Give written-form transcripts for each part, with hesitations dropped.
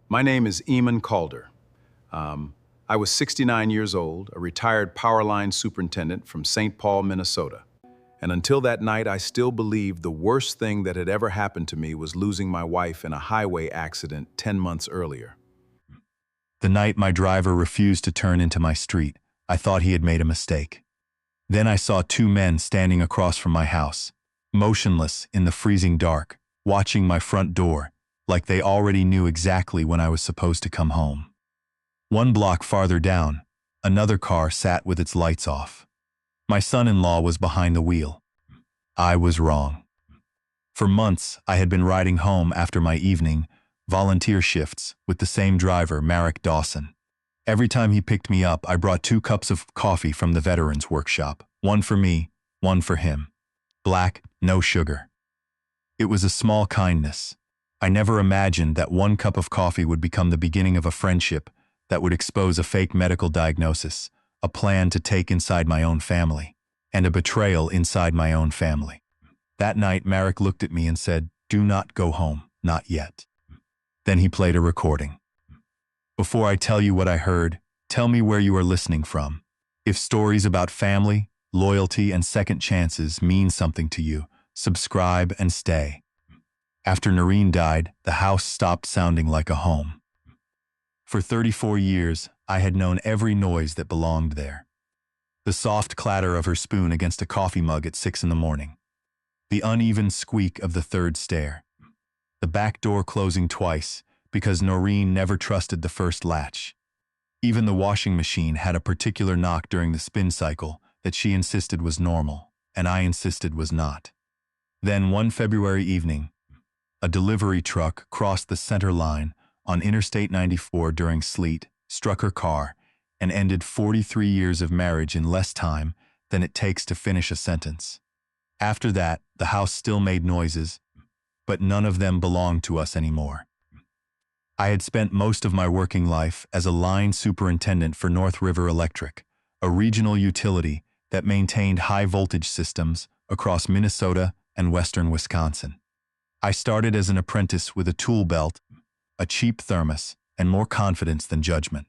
My name is Eamon Calder. I was 69 years old, a retired power line superintendent from St. Paul, Minnesota. And until that night, I still believed the worst thing that had ever happened to me was losing my wife in a highway accident 10 months earlier. The night my driver refused to turn into my street, I thought he had made a mistake. Then I saw two men standing across from my house, motionless in the freezing dark, watching my front door, like they already knew exactly when I was supposed to come home. One block farther down, another car sat with its lights off. My son-in-law was behind the wheel. I was wrong. For months, I had been riding home after my evening volunteer shifts with the same driver, Marek Dawson. Every time he picked me up, I brought 2 cups of coffee from the veterans workshop, one for me, one for him. Black, no sugar. It was a small kindness. I never imagined that 1 cup of coffee would become the beginning of a friendship that would expose a fake medical diagnosis, a plan to take inside my own family, and a betrayal inside my own family. That night, Marek looked at me and said, "Do not go home, not yet." Then he played a recording. Before I tell you what I heard, tell me where you are listening from. If stories about family, loyalty, and second chances mean something to you, subscribe and stay. After Noreen died, the house stopped sounding like a home. For 34 years, I had known every noise that belonged there. The soft clatter of her spoon against a coffee mug at 6 in the morning. The uneven squeak of the third stair. The back door closing twice because Noreen never trusted the first latch. Even the washing machine had a particular knock during the spin cycle that she insisted was normal, and I insisted was not. Then one February evening, a delivery truck crossed the center line on Interstate 94 during sleet, struck her car, and ended 43 years of marriage in less time than it takes to finish a sentence. After that, the house still made noises, but none of them belonged to us anymore. I had spent most of my working life as a line superintendent for North River Electric, a regional utility that maintained high-voltage systems across Minnesota and western Wisconsin. I started as an apprentice with a tool belt, a cheap thermos, and more confidence than judgment.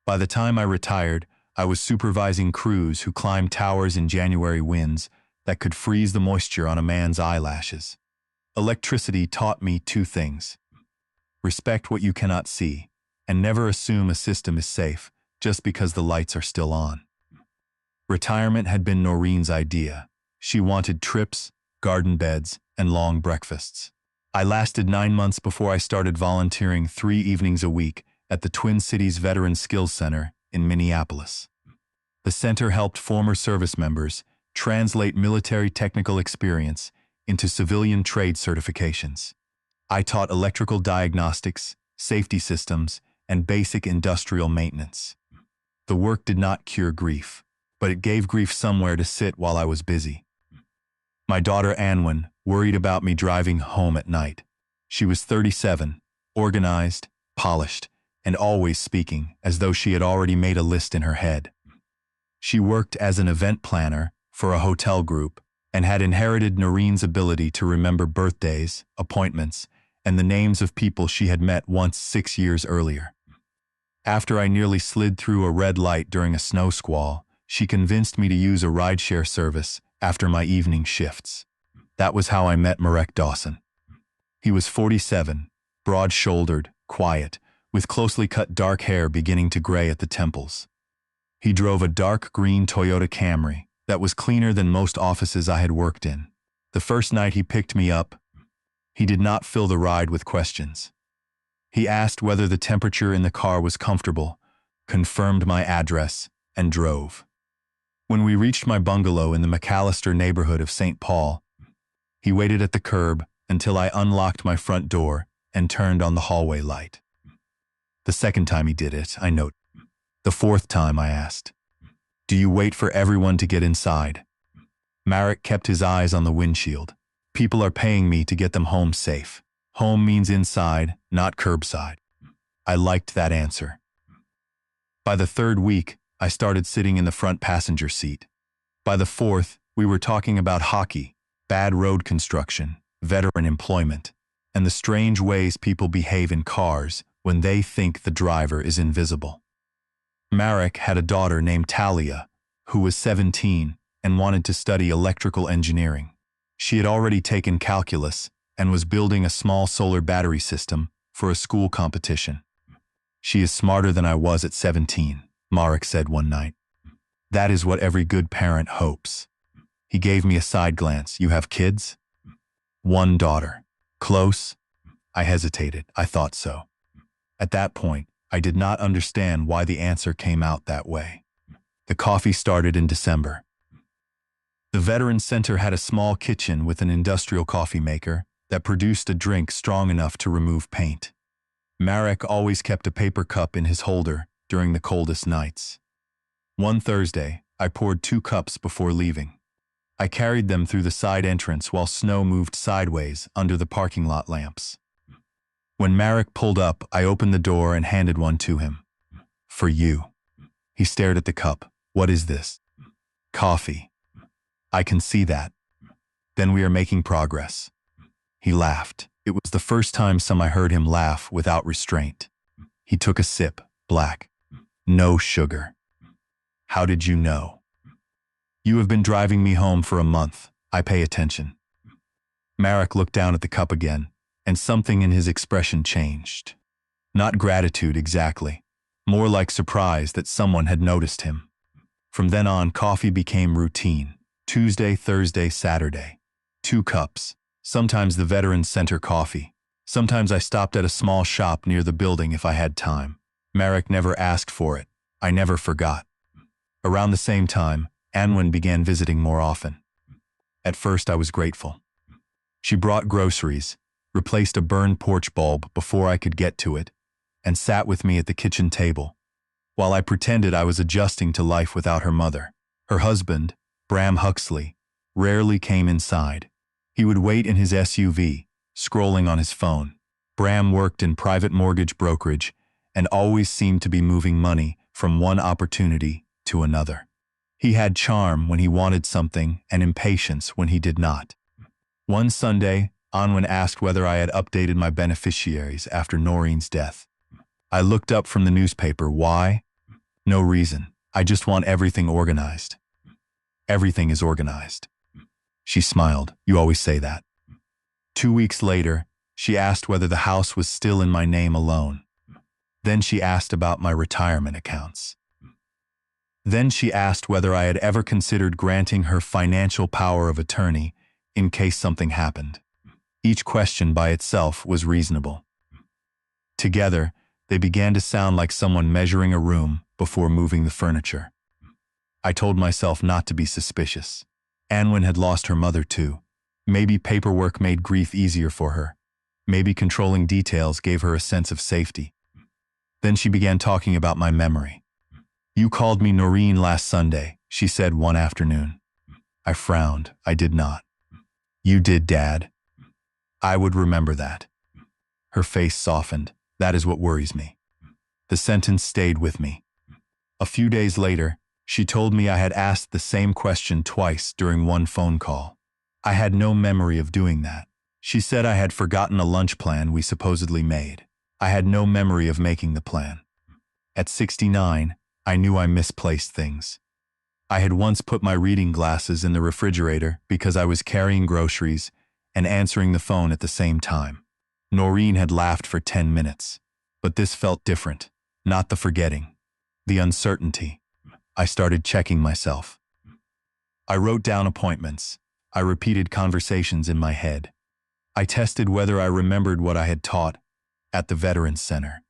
By the time I retired, I was supervising crews who climbed towers in January winds that could freeze the moisture on a man's eyelashes. Electricity taught me 2 things. Respect what you cannot see, and never assume a system is safe just because the lights are still on. Retirement had been Noreen's idea. She wanted trips, garden beds, and long breakfasts. I lasted 9 months before I started volunteering 3 evenings a week at the Twin Cities Veterans Skills Center in Minneapolis. The center helped former service members translate military technical experience into civilian trade certifications. I taught electrical diagnostics, safety systems, and basic industrial maintenance. The work did not cure grief, but it gave grief somewhere to sit while I was busy. My daughter Anwen worried about me driving home at night. She was 37, organized, polished, and always speaking as though she had already made a list in her head. She worked as an event planner for a hotel group and had inherited Noreen's ability to remember birthdays, appointments, and the names of people she had met once 6 years earlier. After I nearly slid through a red light during a snow squall, she convinced me to use a rideshare service after my evening shifts. That was how I met Marek Dawson. He was 47, broad-shouldered, quiet, with closely cut dark hair beginning to gray at the temples. He drove a dark green Toyota Camry that was cleaner than most offices I had worked in. The first night he picked me up, he did not fill the ride with questions. He asked whether the temperature in the car was comfortable, confirmed my address, and drove. When we reached my bungalow in the McAllister neighborhood of St. Paul, he waited at the curb until I unlocked my front door and turned on the hallway light. The second time he did it, I noted. The 4th time I asked, "Do you wait for everyone to get inside?" Marek kept his eyes on the windshield. People are paying me to get them home safe. Home means inside, not curbside. I liked that answer. By the 3rd week, I started sitting in the front passenger seat. By the 4th, we were talking about hockey, bad road construction, veteran employment, and the strange ways people behave in cars when they think the driver is invisible. Marek had a daughter named Talia, who was 17 and wanted to study electrical engineering. She had already taken calculus and was building a small solar battery system for a school competition. "She is smarter than I was at 17, Marek said one night. "That is what every good parent hopes." He gave me a side glance. "You have kids?" "One daughter." "Close?" I hesitated. I thought so. At that point, I did not understand why the answer came out that way. The coffee started in December. The Veterans Center had a small kitchen with an industrial coffee maker that produced a drink strong enough to remove paint. Marek always kept a paper cup in his holder during the coldest nights. One Thursday, I poured 2 cups before leaving. I carried them through the side entrance while snow moved sideways under the parking lot lamps. When Marek pulled up, I opened the door and handed one to him. "For you." He stared at the cup. "What is this?" "Coffee." "I can see that." "Then we are making progress." He laughed. It was the first time I heard him laugh without restraint. He took a sip. "Black. No sugar." "How did you know?" "You have been driving me home for a month. I pay attention." Marek looked down at the cup again, and something in his expression changed. Not gratitude exactly, more like surprise that someone had noticed him. From then on, coffee became routine. Tuesday, Thursday, Saturday. 2 cups. Sometimes the Veterans Center coffee. Sometimes I stopped at a small shop near the building if I had time. Marek never asked for it. I never forgot. Around the same time, Anwen began visiting more often. At first I was grateful. She brought groceries, replaced a burned porch bulb before I could get to it, and sat with me at the kitchen table, while I pretended I was adjusting to life without her mother. Her husband, Bram Huxley, rarely came inside. He would wait in his SUV, scrolling on his phone. Bram worked in private mortgage brokerage and always seemed to be moving money from one opportunity to another. He had charm when he wanted something and impatience when he did not. One Sunday, Anwen asked whether I had updated my beneficiaries after Noreen's death. I looked up from the newspaper. "Why?" "No reason. I just want everything organized." "Everything is organized." She smiled. "You always say that." 2 weeks later, she asked whether the house was still in my name alone. Then she asked about my retirement accounts. Then she asked whether I had ever considered granting her financial power of attorney in case something happened. Each question by itself was reasonable. Together, they began to sound like someone measuring a room before moving the furniture. I told myself not to be suspicious. Anwen had lost her mother too. Maybe paperwork made grief easier for her. Maybe controlling details gave her a sense of safety. Then she began talking about my memory. "You called me Noreen last Sunday," she said one afternoon. I frowned. I did not. "You did, Dad." "I would remember that." Her face softened. "That is what worries me." The sentence stayed with me. A few days later, she told me I had asked the same question twice during one phone call. I had no memory of doing that. She said I had forgotten a lunch plan we supposedly made. I had no memory of making the plan. At 69, I knew I misplaced things. I had once put my reading glasses in the refrigerator because I was carrying groceries and answering the phone at the same time. Noreen had laughed for 10 minutes, but this felt different. Not the forgetting, the uncertainty. I started checking myself. I wrote down appointments. I repeated conversations in my head. I tested whether I remembered what I had taught at the Veterans Center.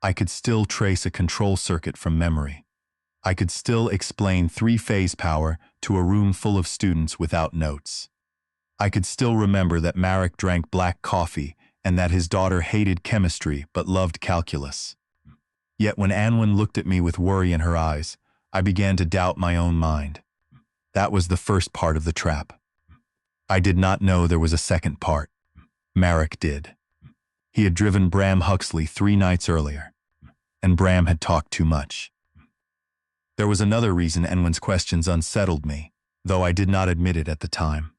I could still trace a control circuit from memory. I could still explain 3-phase power to a room full of students without notes. I could still remember that Marek drank black coffee and that his daughter hated chemistry but loved calculus. Yet when Anwen looked at me with worry in her eyes, I began to doubt my own mind. That was the first part of the trap. I did not know there was a second part. Marek did. He had driven Bram Huxley 3 nights earlier, and Bram had talked too much. There was another reason Anwen's questions unsettled me, though I did not admit it at the time.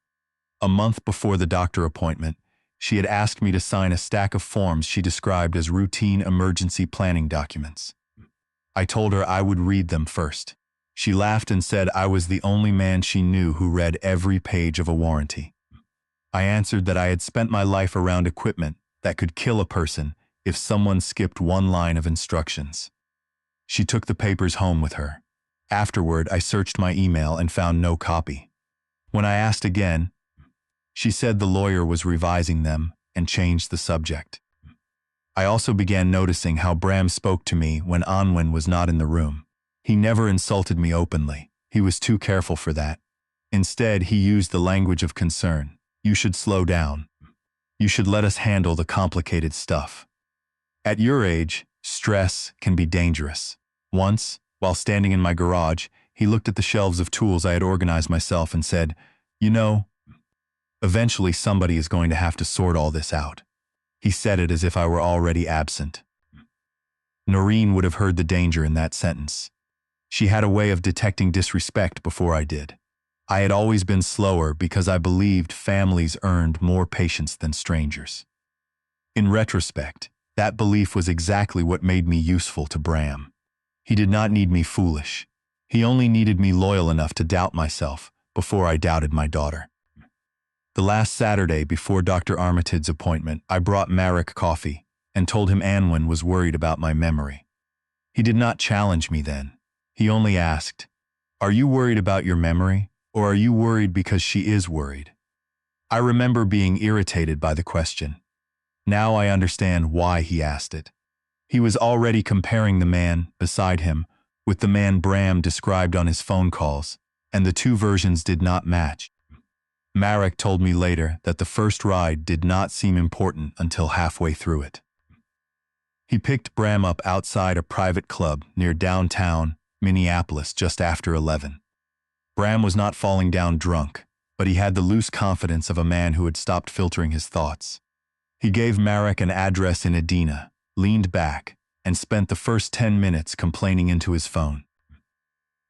A month before the doctor appointment, She had asked me to sign a stack of forms she described as routine emergency planning documents. I told her I would read them first. She laughed and said I was the only man she knew who read every page of a warranty. I answered that I had spent my life around equipment that could kill a person if someone skipped one line of instructions. She took the papers home with her. Afterward, I searched my email and found no copy. When I asked again, she said the lawyer was revising them and changed the subject. I also began noticing how Bram spoke to me when Anwen was not in the room. He never insulted me openly. He was too careful for that. Instead, he used the language of concern. You should slow down. You should let us handle the complicated stuff. At your age, stress can be dangerous. Once, while standing in my garage, he looked at the shelves of tools I had organized myself and said, "You know, eventually somebody is going to have to sort all this out." He said it as if I were already absent. Noreen would have heard the danger in that sentence. She had a way of detecting disrespect before I did. I had always been slower because I believed families earned more patience than strangers. In retrospect, that belief was exactly what made me useful to Bram. He did not need me foolish. He only needed me loyal enough to doubt myself before I doubted my daughter. The last Saturday before Dr. Armitid's appointment, I brought Marek coffee and told him Anwen was worried about my memory. He did not challenge me then. He only asked, "Are you worried about your memory, or are you worried because she is worried?" I remember being irritated by the question. Now I understand why he asked it. He was already comparing the man beside him with the man Bram described on his phone calls, and the two versions did not match. Marek told me later that the first ride did not seem important until halfway through it. He picked Bram up outside a private club near downtown Minneapolis just after 11. Bram was not falling down drunk, but he had the loose confidence of a man who had stopped filtering his thoughts. He gave Marek an address in Edina, leaned back, and spent the first 10 minutes complaining into his phone.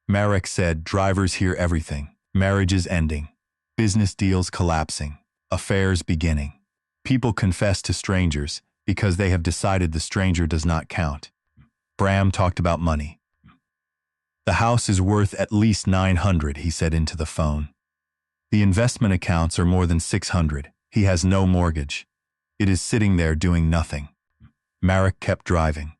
Marek said drivers hear everything, marriages ending, business deals collapsing, affairs beginning. People confess to strangers because they have decided the stranger does not count. Bram talked about money. "The house is worth at least 900, he said into the phone. "The investment accounts are more than 600. He has no mortgage. It is sitting there doing nothing." Marek kept driving.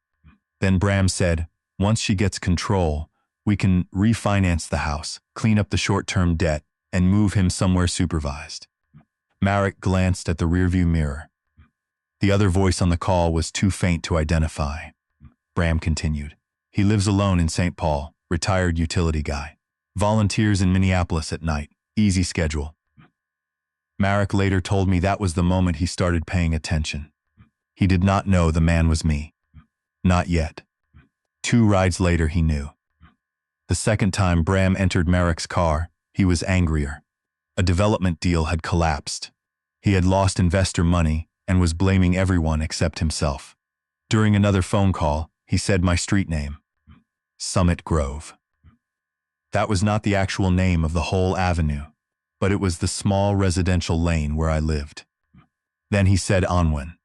Then Bram said, "Once she gets control, we can refinance the house, clean up the short-term debt, and move him somewhere supervised." Marek glanced at the rearview mirror. The other voice on the call was too faint to identify. Bram continued, "He lives alone in St. Paul, retired utility guy. Volunteers in Minneapolis at night, easy schedule." Marek later told me that was the moment he started paying attention. He did not know the man was me. Not yet. 2 rides later he knew. The second time Bram entered Marek's car, he was angrier. A development deal had collapsed. He had lost investor money and was blaming everyone except himself. During another phone call, he said my street name, Summit Grove. That was not the actual name of the whole avenue, but it was the small residential lane where I lived. Then he said Anwen.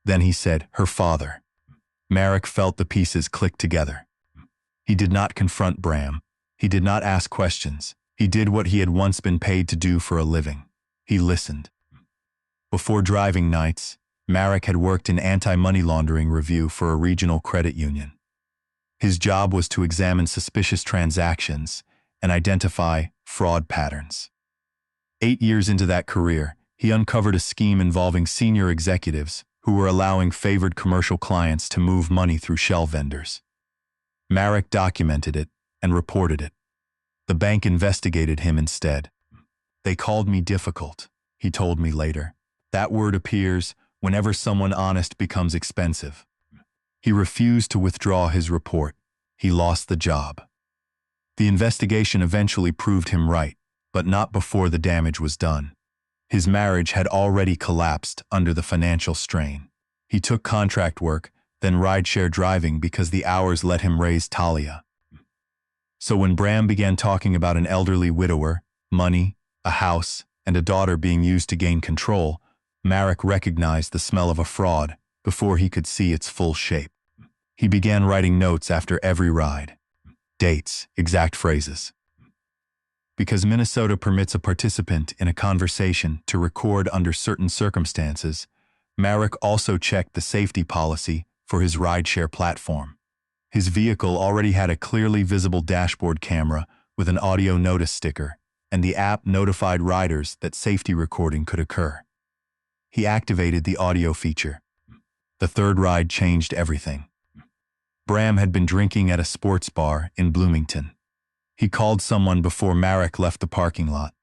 Then he said her father. Marek felt the pieces click together. He did not confront Bram. He did not ask questions. He did what he had once been paid to do for a living. He listened. Before driving nights, Marek had worked in anti-money laundering review for a regional credit union. His job was to examine suspicious transactions and identify fraud patterns. 8 years into that career, he uncovered a scheme involving senior executives who were allowing favored commercial clients to move money through shell vendors. Marek documented it and reported it. The bank investigated him instead. "They called me difficult," he told me later. That word appears whenever someone honest becomes expensive. He refused to withdraw his report. He lost the job. The investigation eventually proved him right, but not before the damage was done. His marriage had already collapsed under the financial strain. He took contract work, then rideshare driving because the hours let him raise Talia. So when Bram began talking about an elderly widower, money, a house, and a daughter being used to gain control, Marek recognized the smell of a fraud before he could see its full shape. He began writing notes after every ride. Dates, exact phrases. Because Minnesota permits a participant in a conversation to record under certain circumstances, Marek also checked the safety policy for his rideshare platform. His vehicle already had a clearly visible dashboard camera with an audio notice sticker, and the app notified riders that safety recording could occur. He activated the audio feature. The third ride changed everything. Bram had been drinking at a sports bar in Bloomington. He called someone before Marek left the parking lot.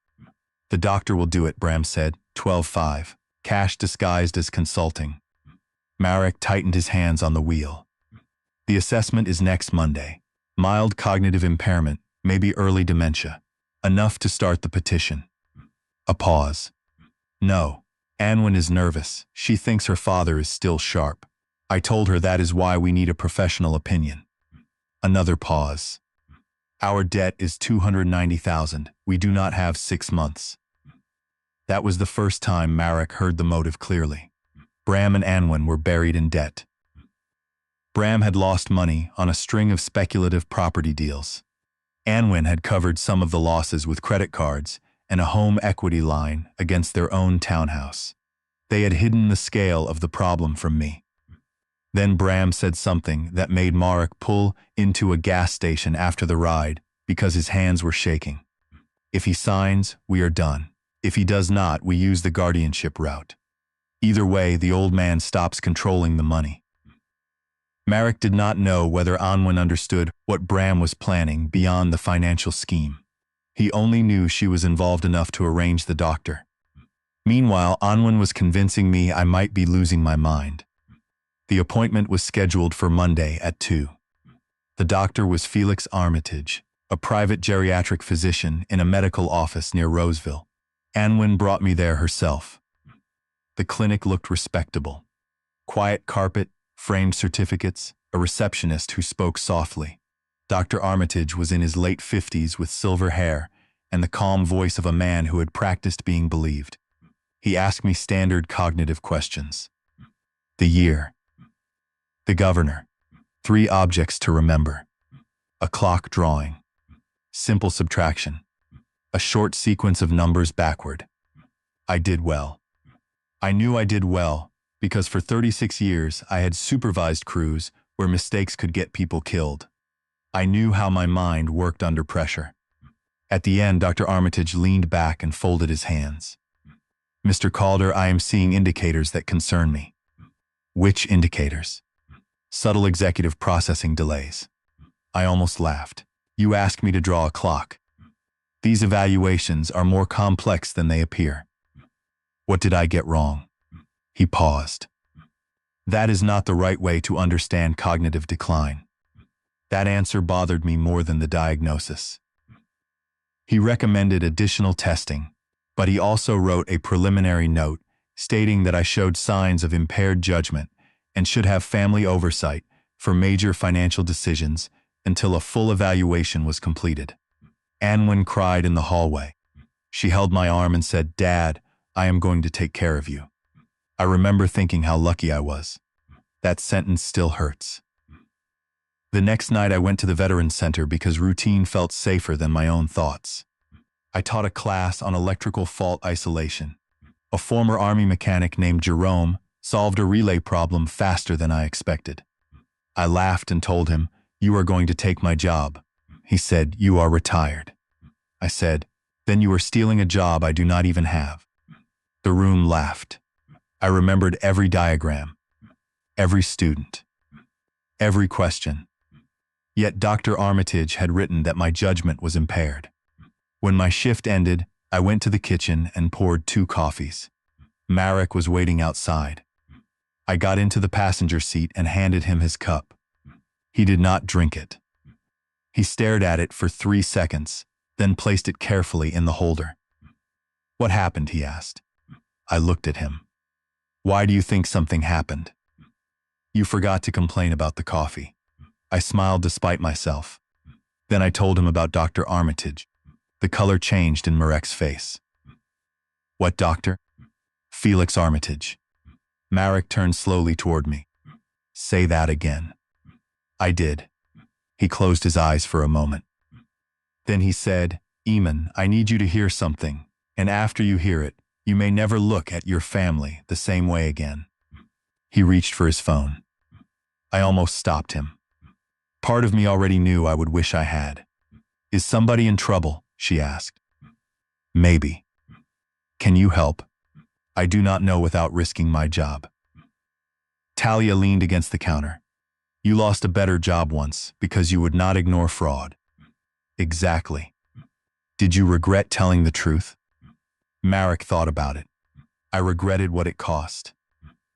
"The doctor will do it," Bram said, 12.5, cash disguised as consulting. Marek tightened his hands on the wheel. "The assessment is next Monday. Mild cognitive impairment, maybe early dementia. Enough to start the petition." A pause. "No. Anwen is nervous. She thinks her father is still sharp. I told her that is why we need a professional opinion." Another pause. "Our debt is $290,000. We do not have 6 months." That was the first time Marek heard the motive clearly. Bram and Anwen were buried in debt. Bram had lost money on a string of speculative property deals. Anwen had covered some of the losses with credit cards and a home equity line against their own townhouse. They had hidden the scale of the problem from me. Then Bram said something that made Marek pull into a gas station after the ride because his hands were shaking. "If he signs, we are done. If he does not, we use the guardianship route. Either way, the old man stops controlling the money." Marek did not know whether Anwen understood what Bram was planning beyond the financial scheme. He only knew she was involved enough to arrange the doctor. Meanwhile, Anwen was convincing me I might be losing my mind. The appointment was scheduled for Monday at 2. The doctor was Felix Armitage, a private geriatric physician in a medical office near Roseville. Anwen brought me there herself. The clinic looked respectable. Quiet carpet, framed certificates, a receptionist who spoke softly. Dr. Armitage was in his late 50s with silver hair and the calm voice of a man who had practiced being believed. He asked me standard cognitive questions. The year. The governor. 3 objects to remember. A clock drawing. Simple subtraction. A short sequence of numbers backward. I did well. I knew I did well because for 36 years I had supervised crews where mistakes could get people killed. I knew how my mind worked under pressure. At the end, Dr. Armitage leaned back and folded his hands. "Mr. Calder, I am seeing indicators that concern me." "Which indicators?" "Subtle executive processing delays." I almost laughed. "You asked me to draw a clock. These evaluations are more complex than they appear." "What did I get wrong?" He paused. "That is not the right way to understand cognitive decline." That answer bothered me more than the diagnosis. He recommended additional testing, but he also wrote a preliminary note stating that I showed signs of impaired judgment and should have family oversight for major financial decisions until a full evaluation was completed. Anwen cried in the hallway. She held my arm and said, "Dad, I am going to take care of you." I remember thinking how lucky I was. That sentence still hurts. The next night I went to the Veterans Center because routine felt safer than my own thoughts. I taught a class on electrical fault isolation. A former Army mechanic named Jerome solved a relay problem faster than I expected. I laughed and told him, "You are going to take my job." He said, "You are retired." I said, "Then you are stealing a job I do not even have." The room laughed. I remembered every diagram, every student, every question. Yet Dr. Armitage had written that my judgment was impaired. When my shift ended, I went to the kitchen and poured 2 coffees. Marek was waiting outside. I got into the passenger seat and handed him his cup. He did not drink it. He stared at it for 3 seconds, then placed it carefully in the holder. "What happened?" he asked. I looked at him. "Why do you think something happened?" "You forgot to complain about the coffee." I smiled despite myself. Then I told him about Dr. Armitage. The color changed in Marek's face. "What doctor?" Felix Armitage. Marek turned slowly toward me. Say that again. I did. He closed his eyes for a moment. Then he said, Eamon, I need you to hear something, and after you hear it, you may never look at your family the same way again. He reached for his phone. I almost stopped him. Part of me already knew I would wish I had. Is somebody in trouble? She asked. Maybe. Can you help? I do not know without risking my job. Talia leaned against the counter. You lost a better job once because you would not ignore fraud. Exactly. Did you regret telling the truth? Marek thought about it. I regretted what it cost.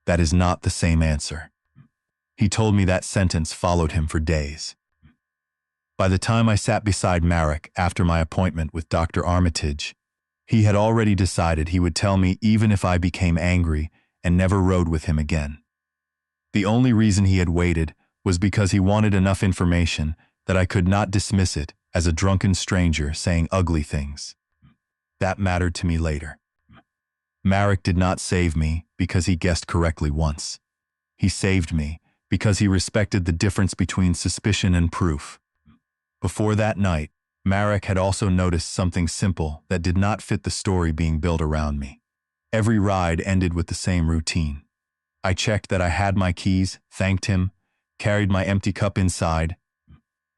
That is not the same answer. He told me that sentence followed him for days. By the time I sat beside Marek after my appointment with Dr. Armitage, he had already decided he would tell me even if I became angry and never rode with him again. The only reason he had waited was because he wanted enough information that I could not dismiss it as a drunken stranger saying ugly things. That mattered to me later. Marek did not save me because he guessed correctly once. He saved me because he respected the difference between suspicion and proof. Before that night, Marek had also noticed something simple that did not fit the story being built around me. Every ride ended with the same routine. I checked that I had my keys, thanked him, carried my empty cup inside,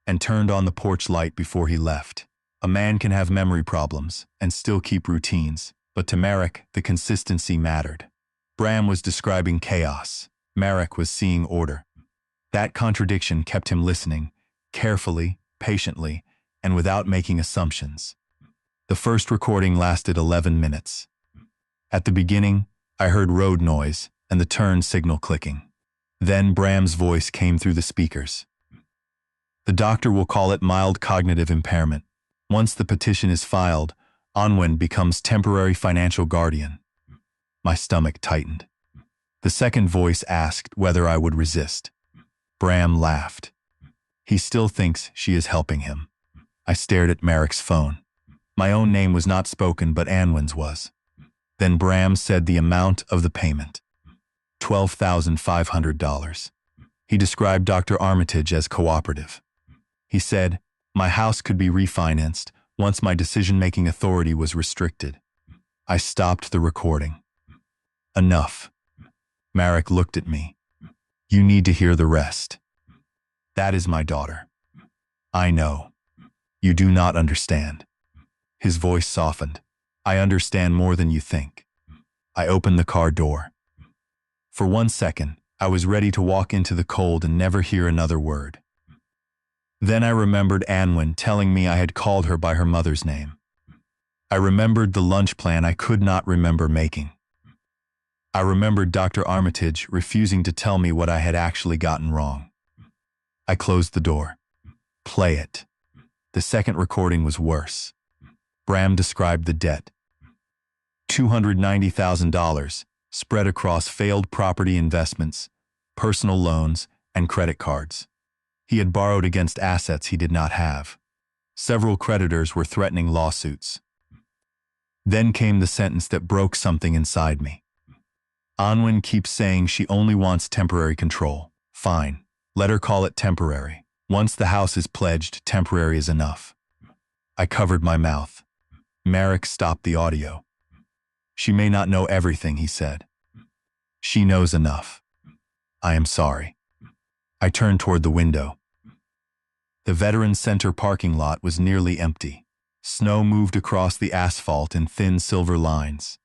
and turned on the porch light before he left. A man can have memory problems and still keep routines, but to Marek, the consistency mattered. Bram was describing chaos. Marek was seeing order. That contradiction kept him listening, carefully, patiently, and without making assumptions. The first recording lasted 11 minutes. At the beginning, I heard road noise and the turn signal clicking. Then Bram's voice came through the speakers. The doctor will call it mild cognitive impairment. Once the petition is filed, Onwin becomes temporary financial guardian. My stomach tightened. The second voice asked whether I would resist. Bram laughed. He still thinks she is helping him. I stared at Marek's phone. My own name was not spoken, but Anwin's was. Then Bram said the amount of the payment. $12,500. He described Dr. Armitage as cooperative. He said, my house could be refinanced once my decision-making authority was restricted. I stopped the recording. Enough. Marek looked at me. You need to hear the rest. That is my daughter. I know. You do not understand. His voice softened. I understand more than you think. I opened the car door. For 1 second, I was ready to walk into the cold and never hear another word. Then I remembered Anwin telling me I had called her by her mother's name. I remembered the lunch plan I could not remember making. I remembered Dr. Armitage refusing to tell me what I had actually gotten wrong. I closed the door. Play it. The second recording was worse. Bram described the debt. $290,000 spread across failed property investments, personal loans, and credit cards. He had borrowed against assets he did not have. Several creditors were threatening lawsuits. Then came the sentence that broke something inside me. Onwin keeps saying she only wants temporary control. Fine. Let her call it temporary. Once the house is pledged, temporary is enough. I covered my mouth. Marek stopped the audio. She may not know everything, he said. She knows enough. I am sorry. I turned toward the window. The Veterans Center parking lot was nearly empty. Snow moved across the asphalt in thin silver lines.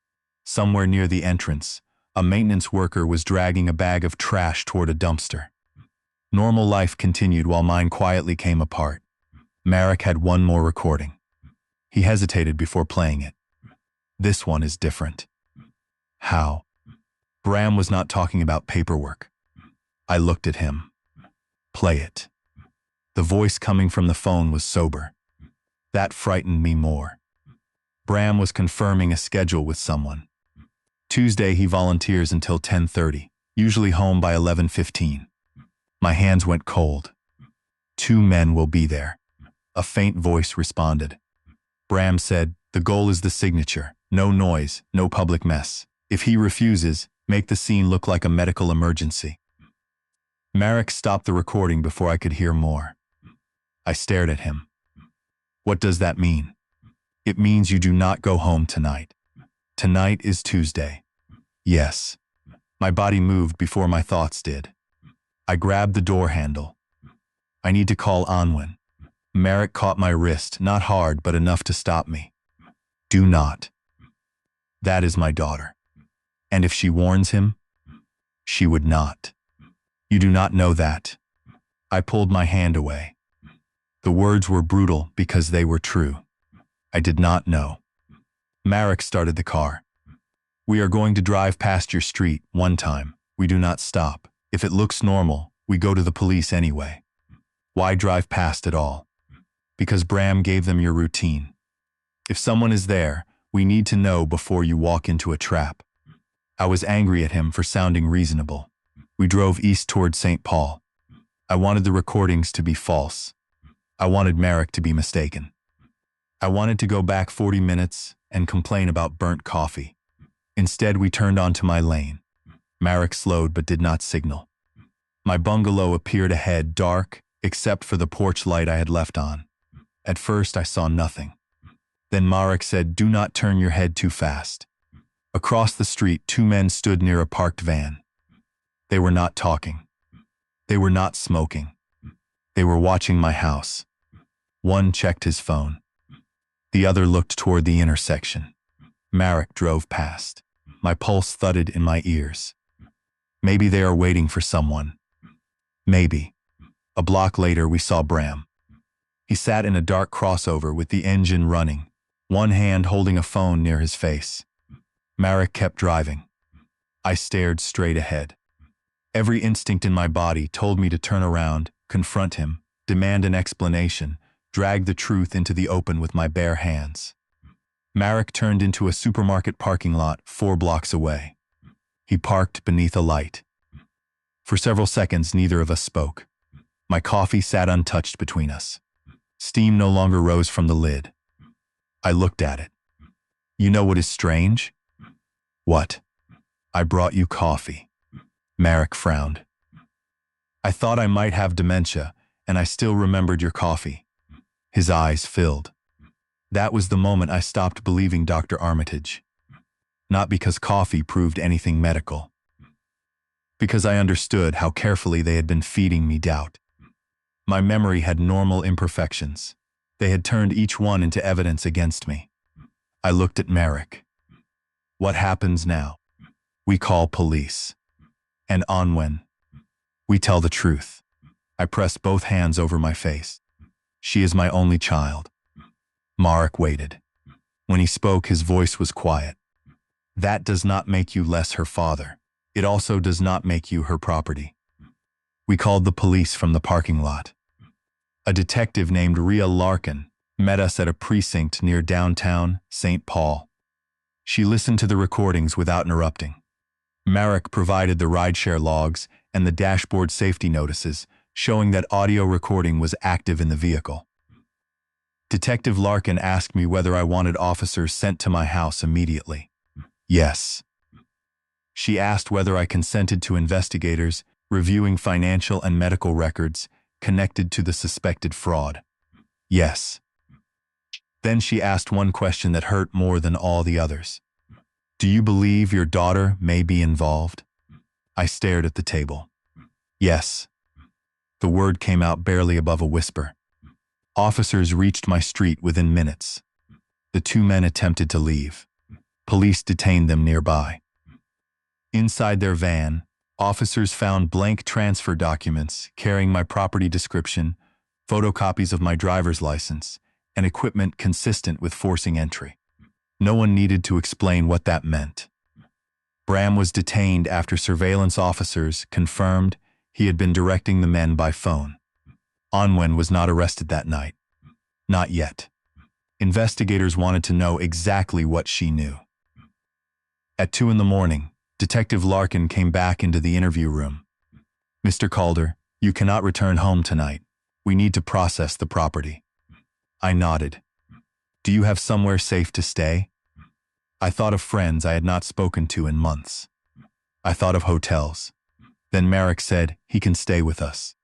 Somewhere near the entrance, a maintenance worker was dragging a bag of trash toward a dumpster. Normal life continued while mine quietly came apart. Marek had one more recording. He hesitated before playing it. This one is different. How? Bram was not talking about paperwork. I looked at him. Play it. The voice coming from the phone was sober. That frightened me more. Bram was confirming a schedule with someone. Tuesday he volunteers until 10:30, usually home by 11:15. My hands went cold. 2 men will be there. A faint voice responded. Bram said, the goal is the signature. No noise, no public mess. If he refuses, make the scene look like a medical emergency. Marek stopped the recording before I could hear more. I stared at him. What does that mean? It means you do not go home tonight. Tonight is Tuesday. Yes. My body moved before my thoughts did. I grabbed the door handle. I need to call Anwen. Marek caught my wrist, not hard, but enough to stop me. Do not. That is my daughter. And if she warns him, she would not. You do not know that. I pulled my hand away. The words were brutal because they were true. I did not know. Marek started the car. We are going to drive past your street one time. We do not stop. If it looks normal, we go to the police anyway. Why drive past at all? Because Bram gave them your routine. If someone is there, we need to know before you walk into a trap. I was angry at him for sounding reasonable. We drove east toward St. Paul. I wanted the recordings to be false. I wanted Marek to be mistaken. I wanted to go back 40 minutes and complain about burnt coffee. Instead, we turned onto my lane. Marek slowed but did not signal. My bungalow appeared ahead, dark, except for the porch light I had left on. At first, I saw nothing. Then Marek said, "Do not turn your head too fast." Across the street, two men stood near a parked van. They were not talking. They were not smoking. They were watching my house. One checked his phone. The other looked toward the intersection. Marek drove past. My pulse thudded in my ears. Maybe they are waiting for someone. Maybe. A block later, we saw Bram. He sat in a dark crossover with the engine running, one hand holding a phone near his face. Marek kept driving. I stared straight ahead. Every instinct in my body told me to turn around, confront him, demand an explanation, drag the truth into the open with my bare hands. Marek turned into a supermarket parking lot 4 blocks away. He parked beneath a light. For several seconds, neither of us spoke. My coffee sat untouched between us. Steam no longer rose from the lid. I looked at it. You know what is strange? What? I brought you coffee. Marek frowned. I thought I might have dementia, and I still remembered your coffee. His eyes filled. That was the moment I stopped believing Dr. Armitage. Not because coffee proved anything medical. Because I understood how carefully they had been feeding me doubt. My memory had normal imperfections. They had turned each one into evidence against me. I looked at Marek. What happens now? We call police. And Anwen. We tell the truth. I pressed both hands over my face. She is my only child. Marek waited. When he spoke, his voice was quiet. That does not make you less her father. It also does not make you her property. We called the police from the parking lot. A detective named Ria Larkin met us at a precinct near downtown St. Paul. She listened to the recordings without interrupting. Marek provided the rideshare logs and the dashboard safety notices, showing that audio recording was active in the vehicle. Detective Larkin asked me whether I wanted officers sent to my house immediately. Yes. She asked whether I consented to investigators reviewing financial and medical records connected to the suspected fraud. Yes. Then she asked one question that hurt more than all the others. Do you believe your daughter may be involved? I stared at the table. Yes. The word came out barely above a whisper. Officers reached my street within minutes. The two men attempted to leave. Police detained them nearby. Inside their van, officers found blank transfer documents carrying my property description, photocopies of my driver's license, and equipment consistent with forcing entry. No one needed to explain what that meant. Bram was detained after surveillance officers confirmed he had been directing the men by phone. Anwen was not arrested that night. Not yet. Investigators wanted to know exactly what she knew. At 2 a.m, Detective Larkin came back into the interview room. Mr. Calder, you cannot return home tonight. We need to process the property. I nodded. Do you have somewhere safe to stay? I thought of friends I had not spoken to in months. I thought of hotels. Then Marek said, "He can stay with us."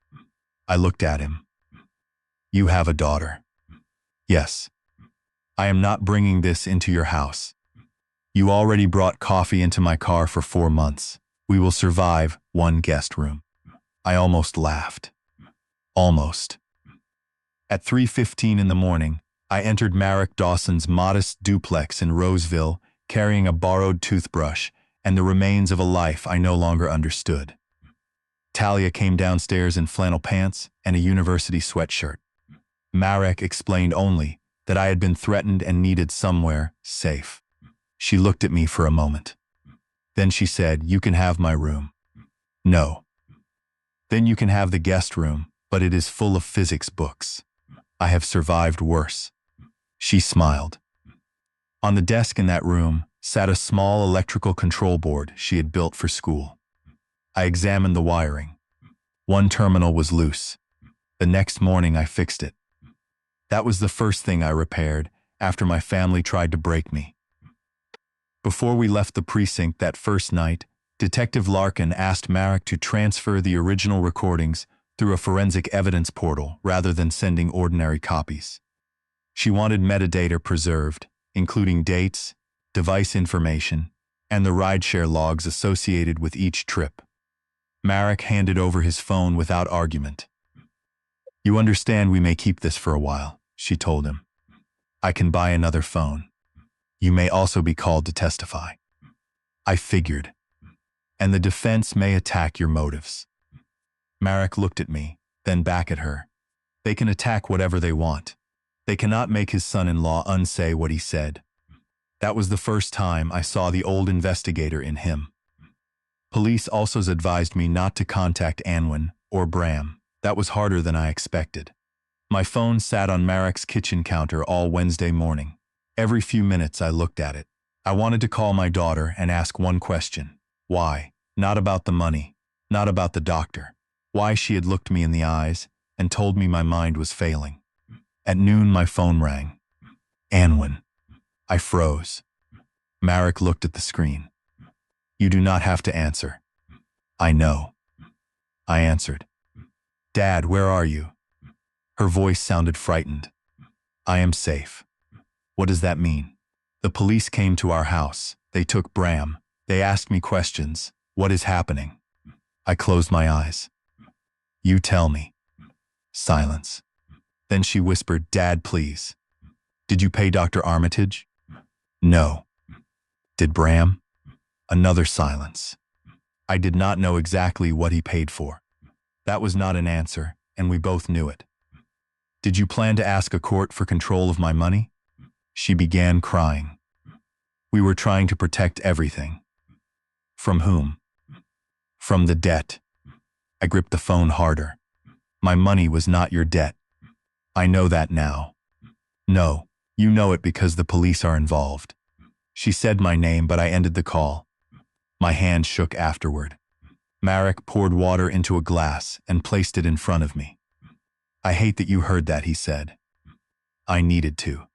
I looked at him. "You have a daughter." "Yes. I am not bringing this into your house. You already brought coffee into my car for 4 months. We will survive one guest room." I almost laughed. Almost. At 3:15 in the morning, I entered Marek Dawson's modest duplex in Roseville, carrying a borrowed toothbrush and the remains of a life I no longer understood. Talia came downstairs in flannel pants and a university sweatshirt. Marek explained only that I had been threatened and needed somewhere safe. She looked at me for a moment. Then she said, "You can have my room." "No." "Then you can have the guest room, but it is full of physics books. I have survived worse." She smiled. On the desk in that room sat a small electrical control board she had built for school. I examined the wiring. One terminal was loose. The next morning I fixed it. That was the first thing I repaired after my family tried to break me. Before we left the precinct that first night, Detective Larkin asked Marek to transfer the original recordings through a forensic evidence portal rather than sending ordinary copies. She wanted metadata preserved, including dates, device information, and the rideshare logs associated with each trip. Marek handed over his phone without argument. "You understand we may keep this for a while," she told him. "I can buy another phone. You may also be called to testify." I figured. "And the defense may attack your motives." Marek looked at me, then back at her. "They can attack whatever they want. They cannot make his son-in-law unsay what he said." That was the first time I saw the old investigator in him. Police also advised me not to contact Anwin or Bram. That was harder than I expected. My phone sat on Marek's kitchen counter all Wednesday morning. Every few minutes I looked at it. I wanted to call my daughter and ask one question. Why? Not about the money. Not about the doctor. Why she had looked me in the eyes and told me my mind was failing. At noon my phone rang. Anwin. I froze. Marek looked at the screen. "You do not have to answer." "I know." I answered. "Dad, where are you?" Her voice sounded frightened. "I am safe." "What does that mean?" "The police came to our house. They took Bram. They asked me questions. What is happening?" I closed my eyes. "You tell me." Silence. Then she whispered, "Dad, please." "Did you pay Dr. Armitage?" "No." "Did Bram?" Another silence. I did not know exactly what he paid for. That was not an answer, and we both knew it. "Did you plan to ask a court for control of my money?" She began crying. "We were trying to protect everything." "From whom?" "From the debt." I gripped the phone harder. "My money was not your debt." "I know that now." "No, you know it because the police are involved." She said my name, but I ended the call. My hand shook afterward. Marek poured water into a glass and placed it in front of me. "I hate that you heard that," he said. I needed to.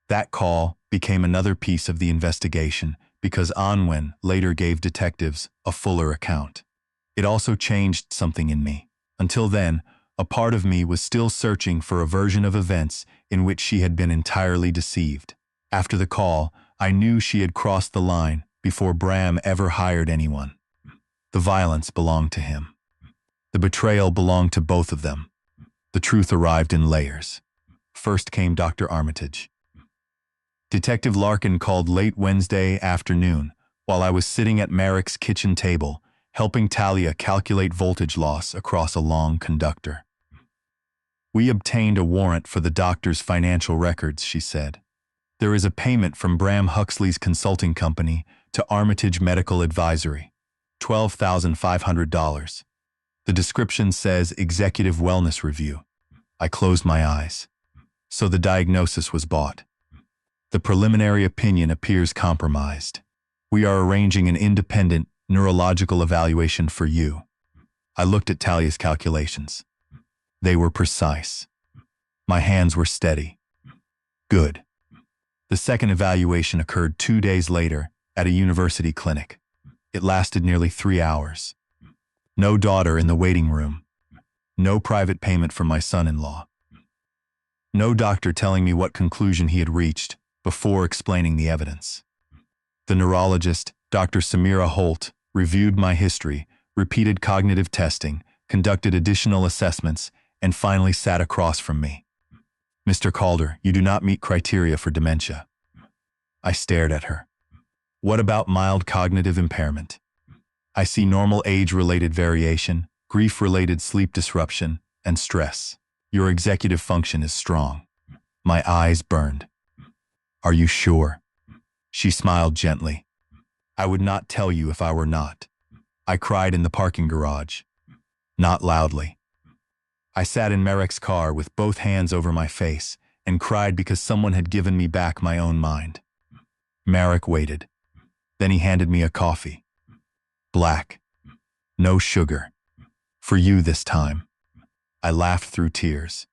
That call became another piece of the investigation because Anwen later gave detectives a fuller account. It also changed something in me. Until then, a part of me was still searching for a version of events in which she had been entirely deceived. After the call, I knew she had crossed the line before Bram ever hired anyone. The violence belonged to him. The betrayal belonged to both of them. The truth arrived in layers. First came Dr. Armitage. Detective Larkin called late Wednesday afternoon while I was sitting at Marek's kitchen table, helping Talia calculate voltage loss across a long conductor. "We obtained a warrant for the doctor's financial records," she said. "There is a payment from Bram Huxley's consulting company to Armitage Medical Advisory, $12,500. The description says Executive Wellness Review." I closed my eyes. So the diagnosis was bought. The preliminary opinion appears compromised. "We are arranging an independent neurological evaluation for you." I looked at Talia's calculations. They were precise. My hands were steady. "Good." The second evaluation occurred 2 days later at a university clinic. It lasted nearly 3 hours. No daughter in the waiting room. No private payment from my son-in-law. No doctor telling me what conclusion he had reached before explaining the evidence. The neurologist, Dr. Samira Holt, reviewed my history, repeated cognitive testing, conducted additional assessments, and finally sat across from me. "Mr. Calder, you do not meet criteria for dementia." I stared at her. "What about mild cognitive impairment?" "I see normal age-related variation, grief-related sleep disruption, and stress. Your executive function is strong." My eyes burned. "Are you sure?" She smiled gently. "I would not tell you if I were not." I cried in the parking garage. Not loudly. I sat in Marek's car with both hands over my face and cried because someone had given me back my own mind. Marek waited. Then he handed me a coffee. Black. No sugar. "For you this time." I laughed through tears.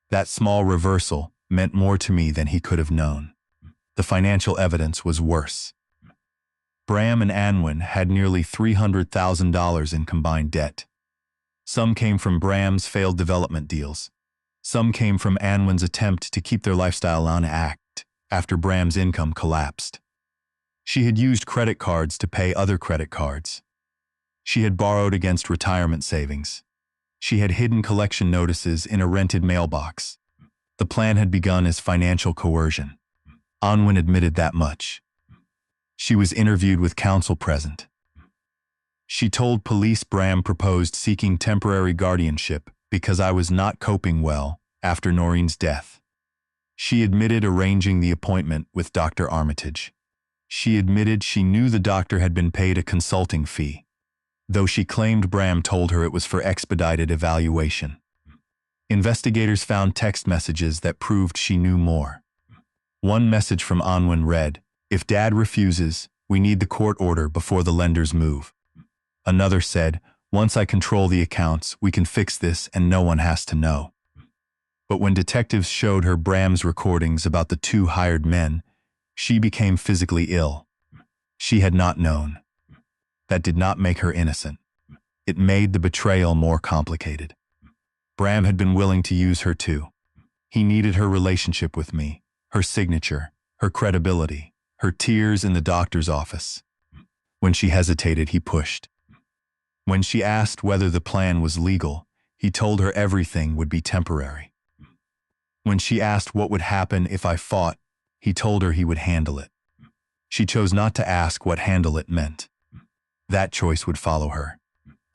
That small reversal meant more to me than he could have known. The financial evidence was worse. Bram and Anwin had nearly $300,000 in combined debt. Some came from Bram's failed development deals. Some came from Anwin's attempt to keep their lifestyle on act after Bram's income collapsed. She had used credit cards to pay other credit cards. She had borrowed against retirement savings. She had hidden collection notices in a rented mailbox. The plan had begun as financial coercion. Anwin admitted that much. She was interviewed with counsel present. She told police Bram proposed seeking temporary guardianship because I was not coping well after Noreen's death. She admitted arranging the appointment with Dr. Armitage. She admitted she knew the doctor had been paid a consulting fee, though she claimed Bram told her it was for expedited evaluation. Investigators found text messages that proved she knew more. One message from Anwin read, "If Dad refuses, we need the court order before the lenders move." Another said, "Once I control the accounts, we can fix this and no one has to know." But when detectives showed her Bram's recordings about the 2 hired men, she became physically ill. She had not known. That did not make her innocent. It made the betrayal more complicated. Bram had been willing to use her too. He needed her relationship with me, her signature, her credibility, her tears in the doctor's office. When she hesitated, he pushed. When she asked whether the plan was legal, he told her everything would be temporary. When she asked what would happen if I fought, he told her he would handle it. She chose not to ask what handle it meant. That choice would follow her.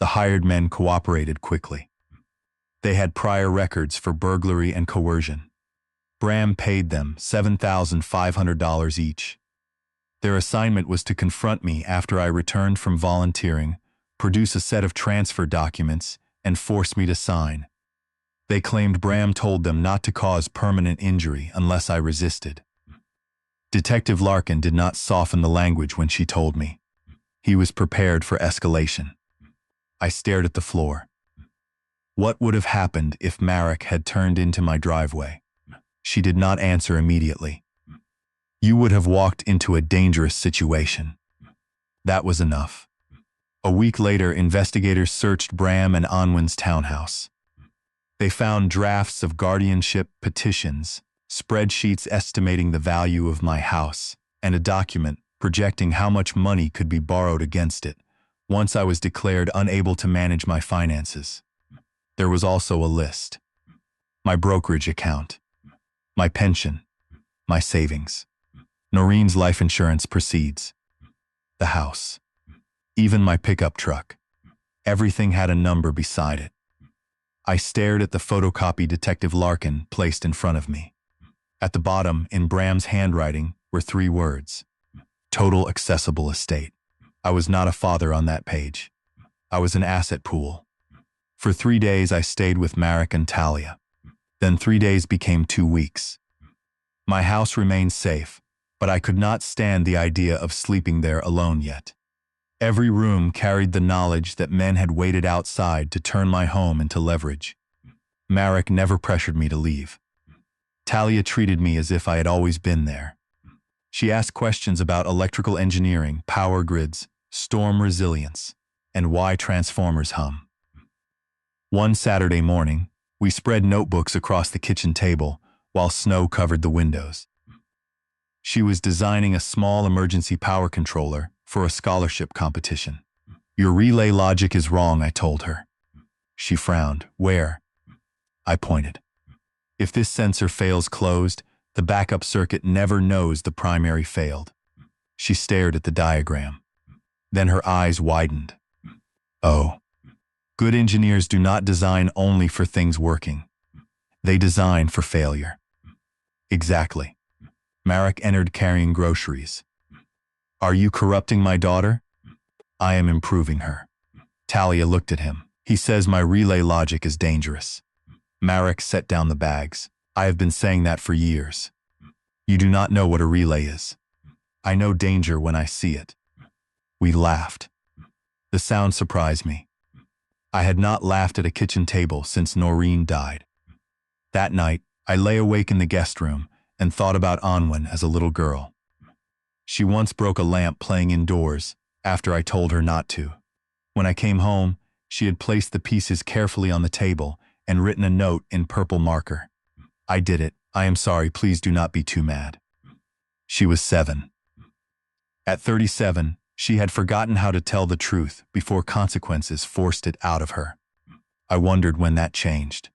The hired men cooperated quickly. They had prior records for burglary and coercion. Bram paid them $7,500 each. Their assignment was to confront me after I returned from volunteering, produce a set of transfer documents, and force me to sign. They claimed Bram told them not to cause permanent injury unless I resisted. Detective Larkin did not soften the language when she told me. He was prepared for escalation. I stared at the floor. What would have happened if Marek had turned into my driveway? She did not answer immediately. "You would have walked into a dangerous situation." That was enough. A week later, investigators searched Bram and Anwin's townhouse. They found drafts of guardianship petitions, spreadsheets estimating the value of my house, and a document projecting how much money could be borrowed against it once I was declared unable to manage my finances. There was also a list. My brokerage account, my pension, my savings. Noreen's life insurance proceeds. The house. Even my pickup truck. Everything had a number beside it. I stared at the photocopy Detective Larkin placed in front of me. At the bottom, in Bram's handwriting, were 3 words. Total accessible estate. I was not a father on that page. I was an asset pool. For 3 days I stayed with Marek and Talia. Then 3 days became 2 weeks. My house remained safe, but I could not stand the idea of sleeping there alone yet. Every room carried the knowledge that men had waited outside to turn my home into leverage. Marek never pressured me to leave. Talia treated me as if I had always been there. She asked questions about electrical engineering, power grids, storm resilience, and why transformers hum. One Saturday morning, we spread notebooks across the kitchen table while snow covered the windows. She was designing a small emergency power controller for a scholarship competition. "Your relay logic is wrong," I told her. She frowned. "Where?" I pointed. "If this sensor fails closed, the backup circuit never knows the primary failed." She stared at the diagram. Then her eyes widened. "Oh. Good engineers do not design only for things working. They design for failure." "Exactly." Marek entered carrying groceries. "Are you corrupting my daughter?" "I am improving her." Talia looked at him. "He says my relay logic is dangerous." Marek set down the bags. "I have been saying that for years. You do not know what a relay is. I know danger when I see it." We laughed. The sound surprised me. I had not laughed at a kitchen table since Noreen died. That night, I lay awake in the guest room and thought about Anwen as a little girl. She once broke a lamp playing indoors after I told her not to. When I came home, she had placed the pieces carefully on the table and written a note in purple marker. "I did it. I am sorry. Please do not be too mad." She was 7. At 37, she had forgotten how to tell the truth before consequences forced it out of her. I wondered when that changed.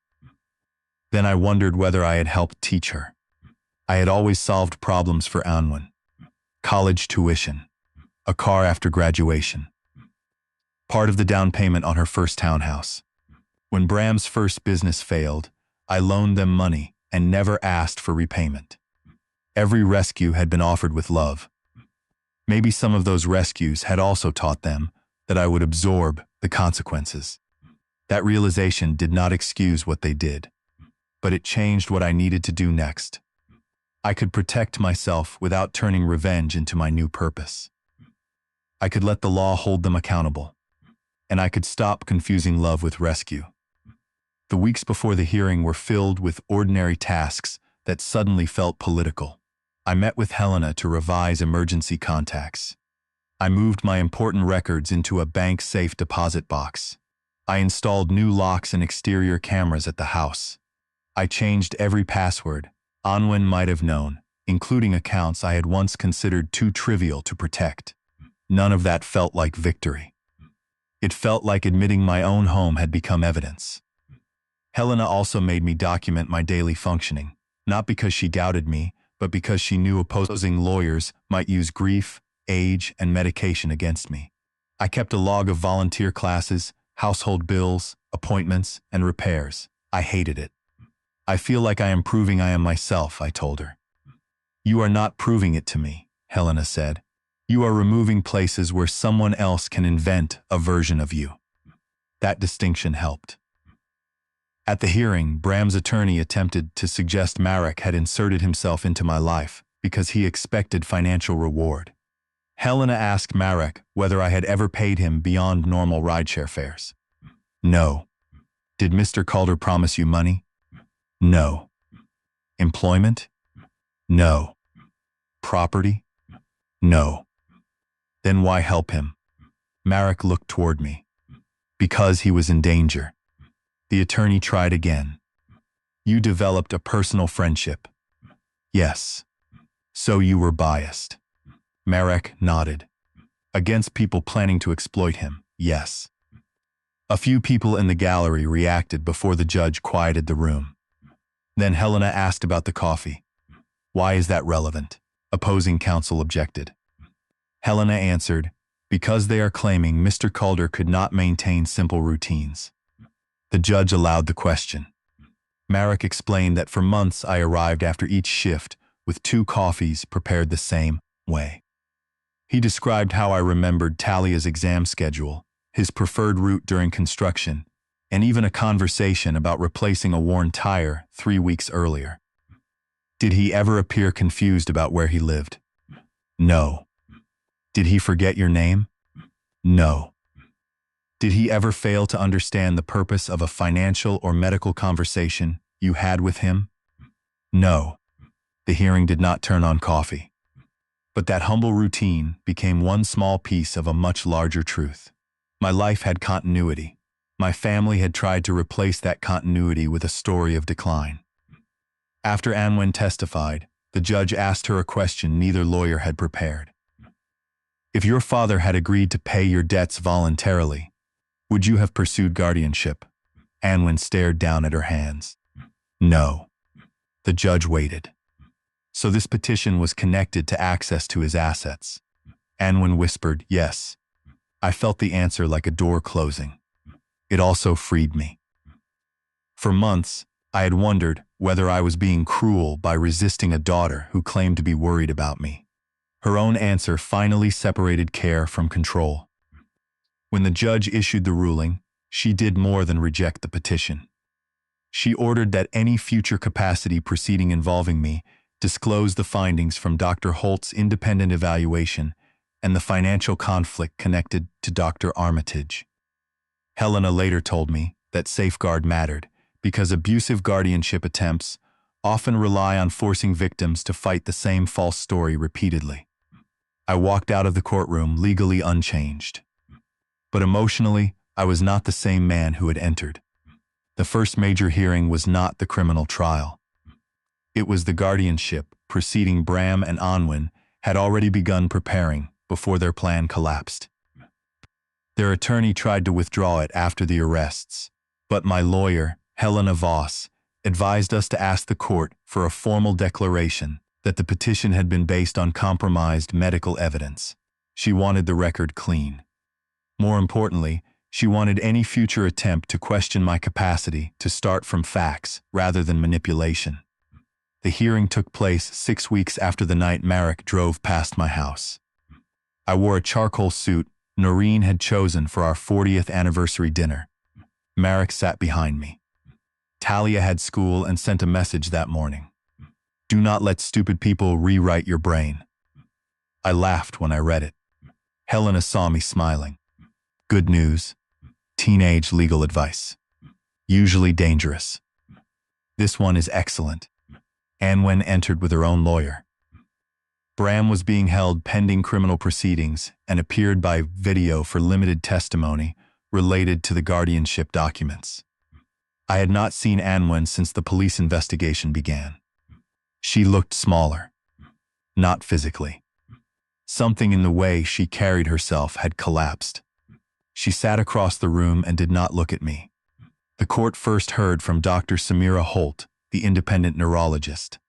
Then I wondered whether I had helped teach her. I had always solved problems for Anwen. College tuition, a car after graduation, part of the down payment on her first townhouse. When Bram's first business failed, I loaned them money and never asked for repayment. Every rescue had been offered with love. Maybe some of those rescues had also taught them that I would absorb the consequences. That realization did not excuse what they did, but it changed what I needed to do next. I could protect myself without turning revenge into my new purpose. I could let the law hold them accountable, and I could stop confusing love with rescue. The weeks before the hearing were filled with ordinary tasks that suddenly felt political. I met with Helena to revise emergency contacts. I moved my important records into a bank safe deposit box. I installed new locks and exterior cameras at the house. I changed every password Anwen might have known, including accounts I had once considered too trivial to protect. None of that felt like victory. It felt like admitting my own home had become evidence. Helena also made me document my daily functioning, not because she doubted me, but because she knew opposing lawyers might use grief, age, and medication against me. I kept a log of volunteer classes, household bills, appointments, and repairs. I hated it. "I feel like I am proving I am myself," I told her. "You are not proving it to me," Helena said. "You are removing places where someone else can invent a version of you." That distinction helped. At the hearing, Bram's attorney attempted to suggest Marek had inserted himself into my life because he expected financial reward. Helena asked Marek whether I had ever paid him beyond normal rideshare fares. "No." "Did Mr. Calder promise you money?" "No." "Employment?" "No." "Property?" "No." "Then why help him?" Marek looked toward me. "Because he was in danger." The attorney tried again. "You developed a personal friendship." "Yes." "So you were biased." Marek nodded. "Against people planning to exploit him, yes." A few people in the gallery reacted before the judge quieted the room. Then Helena asked about the coffee. "Why is that relevant?" Opposing counsel objected. Helena answered, "Because they are claiming Mr. Calder could not maintain simple routines." The judge allowed the question. Marek explained that for months I arrived after each shift with 2 coffees prepared the same way. He described how I remembered Talia's exam schedule, his preferred route during construction, and even a conversation about replacing a worn tire 3 weeks earlier. Did he ever appear confused about where he lived? No. Did he forget your name? No. Did he ever fail to understand the purpose of a financial or medical conversation you had with him? No, the hearing did not turn on coffee. But that humble routine became one small piece of a much larger truth. My life had continuity. My family had tried to replace that continuity with a story of decline. After Anwen testified, the judge asked her a question neither lawyer had prepared. If your father had agreed to pay your debts voluntarily, would you have pursued guardianship? Anwen stared down at her hands. No. The judge waited. So this petition was connected to access to his assets. Anwen whispered, yes. I felt the answer like a door closing. It also freed me. For months, I had wondered whether I was being cruel by resisting a daughter who claimed to be worried about me. Her own answer finally separated care from control. When the judge issued the ruling, she did more than reject the petition. She ordered that any future capacity proceeding involving me disclose the findings from Dr. Holt's independent evaluation and the financial conflict connected to Dr. Armitage. Helena later told me that safeguard mattered because abusive guardianship attempts often rely on forcing victims to fight the same false story repeatedly. I walked out of the courtroom legally unchanged. But emotionally, I was not the same man who had entered. The first major hearing was not the criminal trial. It was the guardianship preceding Bram and Anwen had already begun preparing before their plan collapsed. Their attorney tried to withdraw it after the arrests, but my lawyer, Helena Voss, advised us to ask the court for a formal declaration that the petition had been based on compromised medical evidence. She wanted the record clean. More importantly, she wanted any future attempt to question my capacity to start from facts rather than manipulation. The hearing took place 6 weeks after the night Marek drove past my house. I wore a charcoal suit Noreen had chosen for our 40th anniversary dinner. Marek sat behind me. Talia had school and sent a message that morning. Do not let stupid people rewrite your brain. I laughed when I read it. Helena saw me smiling. Good news. Teenage legal advice. Usually dangerous. This one is excellent. Anwen entered with her own lawyer. Bram was being held pending criminal proceedings and appeared by video for limited testimony related to the guardianship documents. I had not seen Anwen since the police investigation began. She looked smaller. Not physically. Something in the way she carried herself had collapsed. She sat across the room and did not look at me. The court first heard from Dr. Samira Holt, the independent neurologist.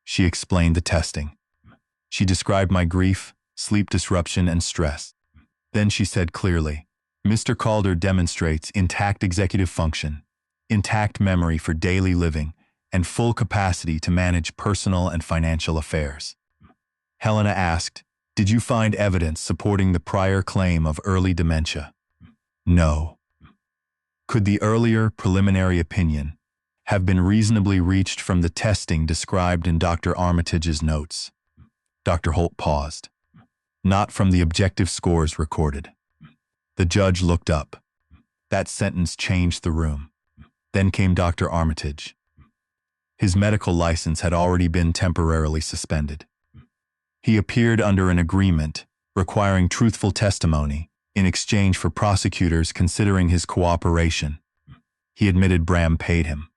She explained the testing. She described my grief, sleep disruption, and stress. Then she said clearly, Mr. Calder demonstrates intact executive function, intact memory for daily living, and full capacity to manage personal and financial affairs. Helena asked, did you find evidence supporting the prior claim of early dementia? No. Could the earlier preliminary opinion have been reasonably reached from the testing described in Dr. Armitage's notes? Dr. Holt paused. Not from the objective scores recorded. The judge looked up. That sentence changed the room. Then came Dr. Armitage. His medical license had already been temporarily suspended. He appeared under an agreement requiring truthful testimony in exchange for prosecutors considering his cooperation. He admitted Bram paid him.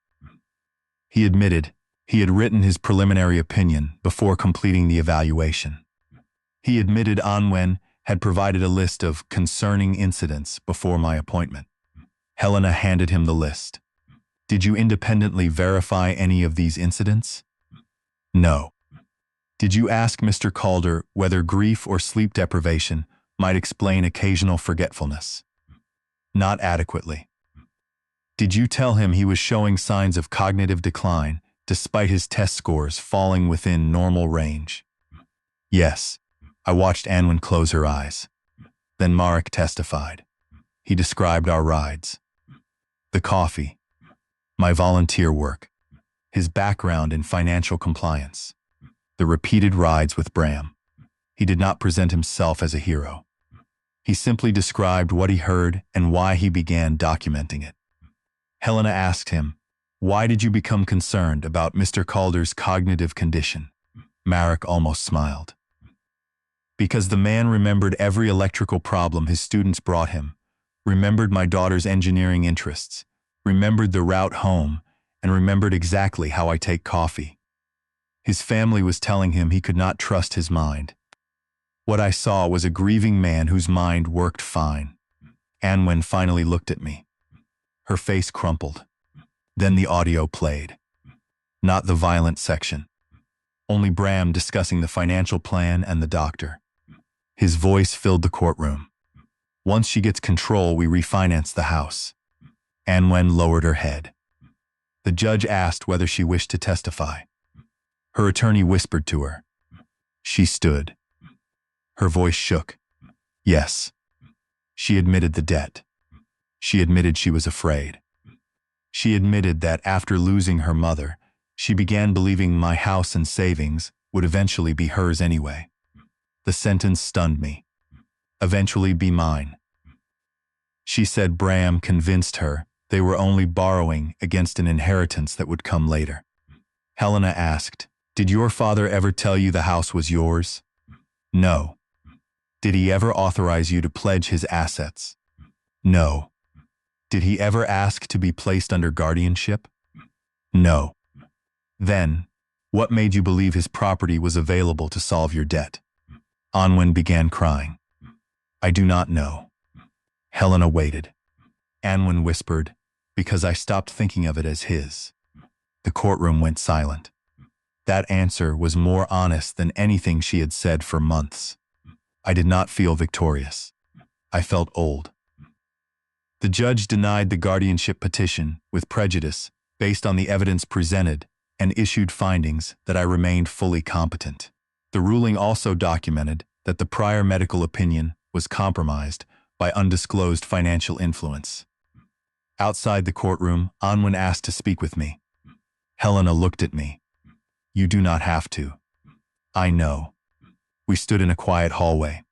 He admitted he had written his preliminary opinion before completing the evaluation. He admitted Anwen had provided a list of concerning incidents before my appointment. Helena handed him the list. Did you independently verify any of these incidents? No. Did you ask Mr. Calder whether grief or sleep deprivation might explain occasional forgetfulness? Not adequately. Did you tell him he was showing signs of cognitive decline despite his test scores falling within normal range? Yes. I watched Anwen close her eyes. Then Marek testified. He described our rides. The coffee. My volunteer work. His background in financial compliance. The repeated rides with Bram. He did not present himself as a hero. He simply described what he heard and why he began documenting it. Helena asked him, Why did you become concerned about Mr. Calder's cognitive condition? Marek almost smiled. Because the man remembered every electrical problem his students brought him, remembered my daughter's engineering interests, remembered the route home, and remembered exactly how I take coffee. His family was telling him he could not trust his mind. What I saw was a grieving man whose mind worked fine. Anwen finally looked at me. Her face crumpled. Then the audio played. Not the violent section. Only Bram discussing the financial plan and the doctor. His voice filled the courtroom. Once she gets control, we refinance the house. Anwen lowered her head. The judge asked whether she wished to testify. Her attorney whispered to her. She stood. Her voice shook. Yes. She admitted the debt. She admitted she was afraid. She admitted that after losing her mother, she began believing my house and savings would eventually be hers anyway. The sentence stunned me. Eventually be mine. She said Bram convinced her they were only borrowing against an inheritance that would come later. Helena asked, "Did your father ever tell you the house was yours?" No. Did he ever authorize you to pledge his assets? No. Did he ever ask to be placed under guardianship? No. Then, what made you believe his property was available to solve your debt? Anwen began crying. I do not know. Helena waited. Anwen whispered, because I stopped thinking of it as his. The courtroom went silent. That answer was more honest than anything she had said for months. I did not feel victorious. I felt old. The judge denied the guardianship petition with prejudice based on the evidence presented and issued findings that I remained fully competent. The ruling also documented that the prior medical opinion was compromised by undisclosed financial influence. Outside the courtroom, Anwen asked to speak with me. Helena looked at me. You do not have to. I know. We stood in a quiet hallway.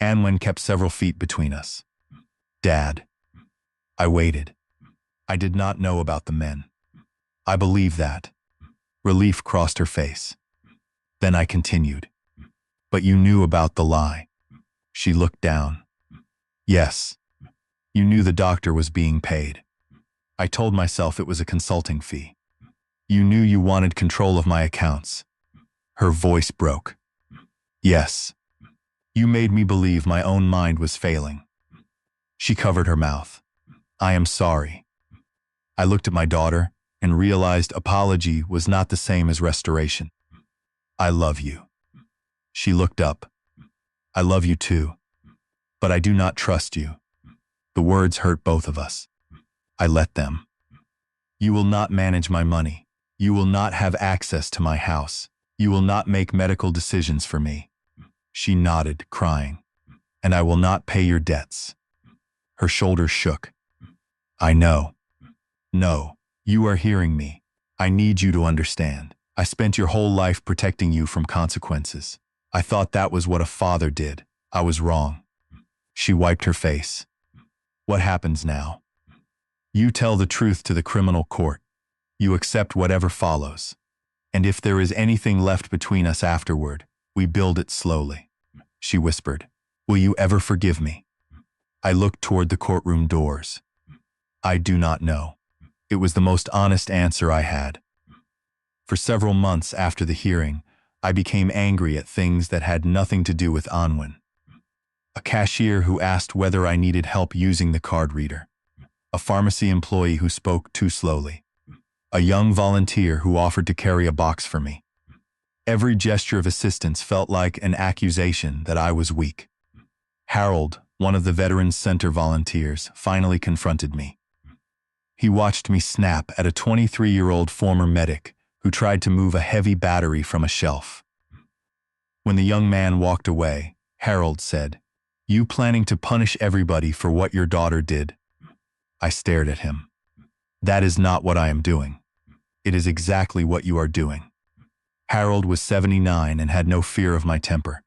Anwen kept several feet between us. Dad. I waited. I did not know about the men. I believe that. Relief crossed her face. Then I continued. But you knew about the lie. She looked down. Yes. You knew the doctor was being paid. I told myself it was a consulting fee. You knew you wanted control of my accounts. Her voice broke. Yes. You made me believe my own mind was failing. She covered her mouth. I am sorry. I looked at my daughter and realized apology was not the same as restoration. I love you. She looked up. I love you too. But I do not trust you. The words hurt both of us. I let them. You will not manage my money. You will not have access to my house. You will not make medical decisions for me. She nodded, crying. And I will not pay your debts. Her shoulders shook. I know. No, you are hearing me. I need you to understand. I spent your whole life protecting you from consequences. I thought that was what a father did. I was wrong. She wiped her face. What happens now? You tell the truth to the criminal court. You accept whatever follows. And if there is anything left between us afterward, we build it slowly. She whispered. Will you ever forgive me? I looked toward the courtroom doors. I do not know. It was the most honest answer I had. For several months after the hearing, I became angry at things that had nothing to do with Anwen. A cashier who asked whether I needed help using the card reader. A pharmacy employee who spoke too slowly. A young volunteer who offered to carry a box for me. Every gesture of assistance felt like an accusation that I was weak. Harold, one of the Veterans Center volunteers, finally confronted me. He watched me snap at a 23-year-old former medic who tried to move a heavy battery from a shelf. When the young man walked away, Harold said, "You planning to punish everybody for what your daughter did?" I stared at him. That is not what I am doing. It is exactly what you are doing. Harold was 79 and had no fear of my temper.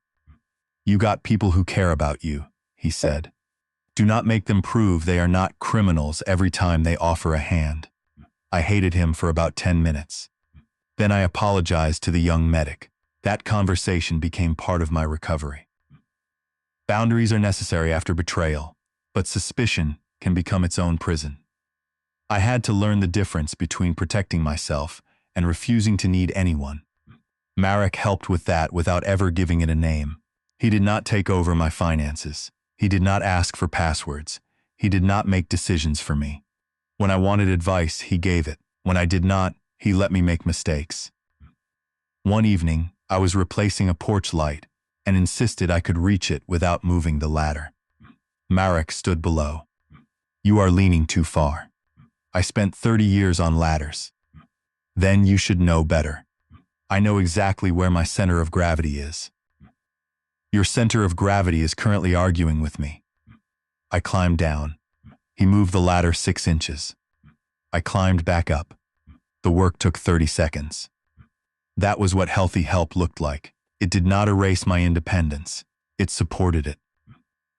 You got people who care about you, he said. Do not make them prove they are not criminals every time they offer a hand. I hated him for about 10 minutes. Then I apologized to the young medic. That conversation became part of my recovery. Boundaries are necessary after betrayal, but suspicion can become its own prison. I had to learn the difference between protecting myself and refusing to need anyone. Marek helped with that without ever giving it a name. He did not take over my finances. He did not ask for passwords. He did not make decisions for me. When I wanted advice, he gave it. When I did not, he let me make mistakes. One evening, I was replacing a porch light and insisted I could reach it without moving the ladder. Marek stood below. "You are leaning too far. I spent 30 years on ladders. Then you should know better. I know exactly where my center of gravity is. Your center of gravity is currently arguing with me." I climbed down. He moved the ladder 6 inches. I climbed back up. The work took 30 seconds. That was what healthy help looked like. It did not erase my independence. It supported it.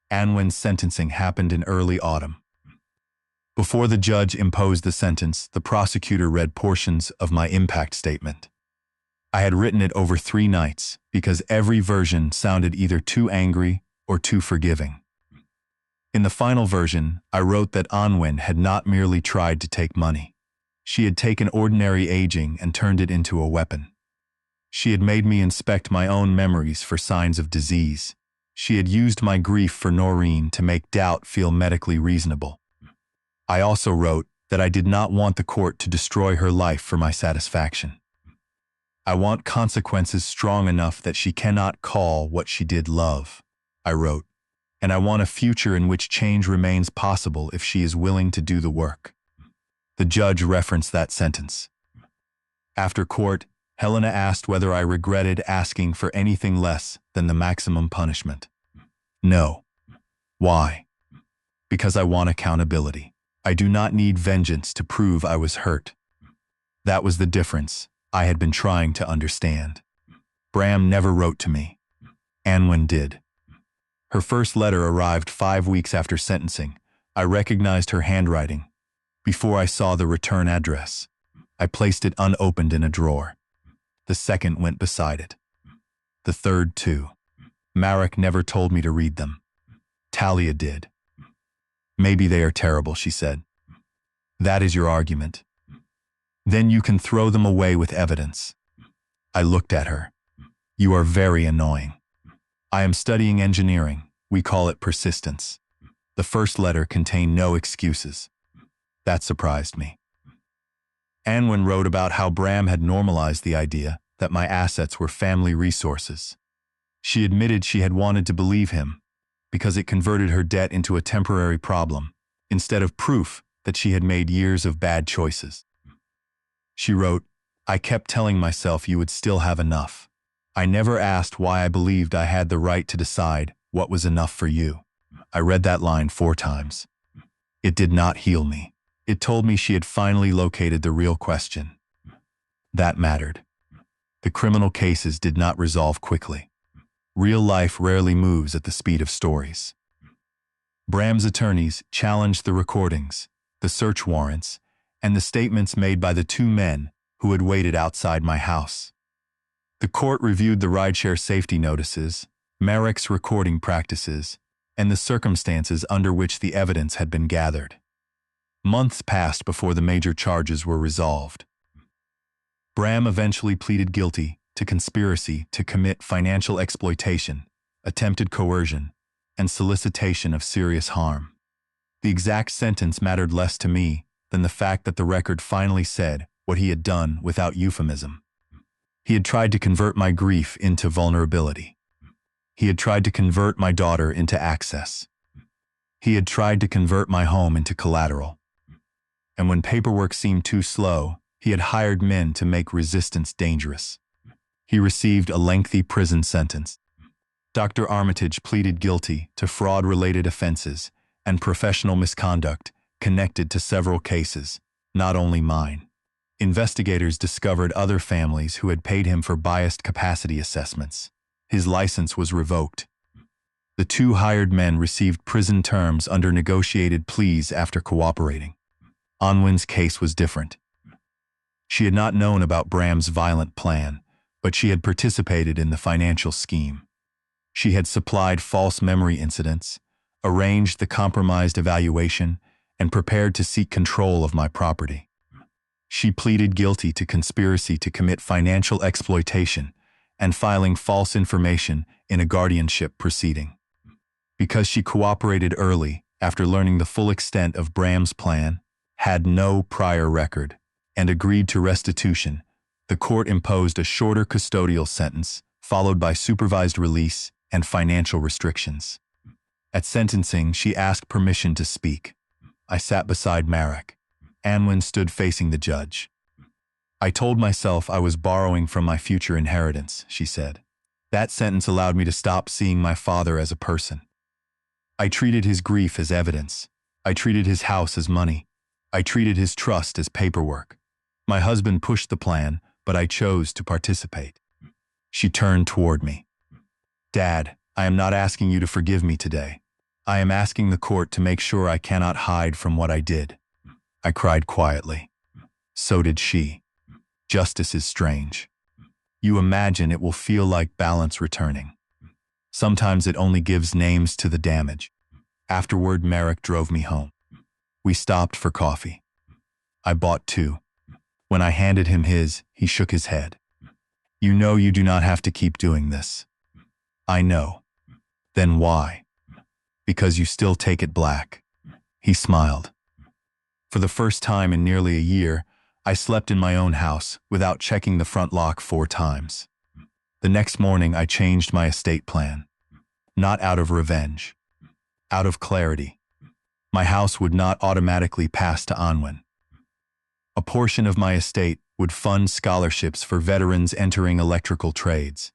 Anwen's sentencing happened in early autumn. Before the judge imposed the sentence, the prosecutor read portions of my impact statement. I had written it over 3 nights because every version sounded either too angry or too forgiving. In the final version, I wrote that Anwen had not merely tried to take money. She had taken ordinary aging and turned it into a weapon. She had made me inspect my own memories for signs of disease. She had used my grief for Noreen to make doubt feel medically reasonable. I also wrote that I did not want the court to destroy her life for my satisfaction. I want consequences strong enough that she cannot call what she did love, I wrote, and I want a future in which change remains possible if she is willing to do the work. The judge referenced that sentence. After court, Helena asked whether I regretted asking for anything less than the maximum punishment. No. Why? Because I want accountability. I do not need vengeance to prove I was hurt. That was the difference I had been trying to understand. Bram never wrote to me. Anwen did. Her first letter arrived 5 weeks after sentencing. I recognized her handwriting. Before I saw the return address, I placed it unopened in a drawer. The second went beside it. The third, too. Marek never told me to read them. Talia did. "Maybe they are terrible," she said. "That is your argument. Then you can throw them away with evidence." I looked at her. "You are very annoying. I am studying engineering. We call it persistence." The first letter contained no excuses. That surprised me. Anwen wrote about how Bram had normalized the idea that my assets were family resources. She admitted she had wanted to believe him because it converted her debt into a temporary problem, instead of proof that she had made years of bad choices. She wrote, "I kept telling myself you would still have enough. I never asked why I believed I had the right to decide what was enough for you." I read that line 4 times. It did not heal me. It told me she had finally located the real question. That mattered. The criminal cases did not resolve quickly. Real life rarely moves at the speed of stories. Bram's attorneys challenged the recordings, the search warrants, and the statements made by the 2 men who had waited outside my house. The court reviewed the rideshare safety notices, Marek's recording practices, and the circumstances under which the evidence had been gathered. Months passed before the major charges were resolved. Bram eventually pleaded guilty to conspiracy to commit financial exploitation, attempted coercion, and solicitation of serious harm. The exact sentence mattered less to me than the fact that the record finally said what he had done without euphemism. He had tried to convert my grief into vulnerability. He had tried to convert my daughter into access. He had tried to convert my home into collateral. And when paperwork seemed too slow, he had hired men to make resistance dangerous. He received a lengthy prison sentence. Dr. Armitage pleaded guilty to fraud-related offenses and professional misconduct connected to several cases, not only mine. Investigators discovered other families who had paid him for biased capacity assessments. His license was revoked. The 2 hired men received prison terms under negotiated pleas after cooperating. Anwen's case was different. She had not known about Bram's violent plan, but she had participated in the financial scheme. She had supplied false memory incidents, arranged the compromised evaluation, and prepared to seek control of my property. She pleaded guilty to conspiracy to commit financial exploitation and filing false information in a guardianship proceeding. Because she cooperated early, after learning the full extent of Bram's plan, had no prior record, and agreed to restitution, the court imposed a shorter custodial sentence, followed by supervised release and financial restrictions. At sentencing, she asked permission to speak. I sat beside Marek. Anwin stood facing the judge. I told myself I was borrowing from my future inheritance, she said. That sentence allowed me to stop seeing my father as a person. I treated his grief as evidence. I treated his house as money. I treated his trust as paperwork. My husband pushed the plan, but I chose to participate. She turned toward me. Dad, I am not asking you to forgive me today. I am asking the court to make sure I cannot hide from what I did. I cried quietly. So did she. Justice is strange. You imagine it will feel like balance returning. Sometimes it only gives names to the damage. Afterward, Marek drove me home. We stopped for coffee. I bought 2. When I handed him his, he shook his head. You know you do not have to keep doing this. I know. Then why? Because you still take it black. He smiled. For the first time in nearly a year, I slept in my own house without checking the front lock 4 times. The next morning, I changed my estate plan. Not out of revenge. Out of clarity. My house would not automatically pass to Anwin. A portion of my estate would fund scholarships for veterans entering electrical trades.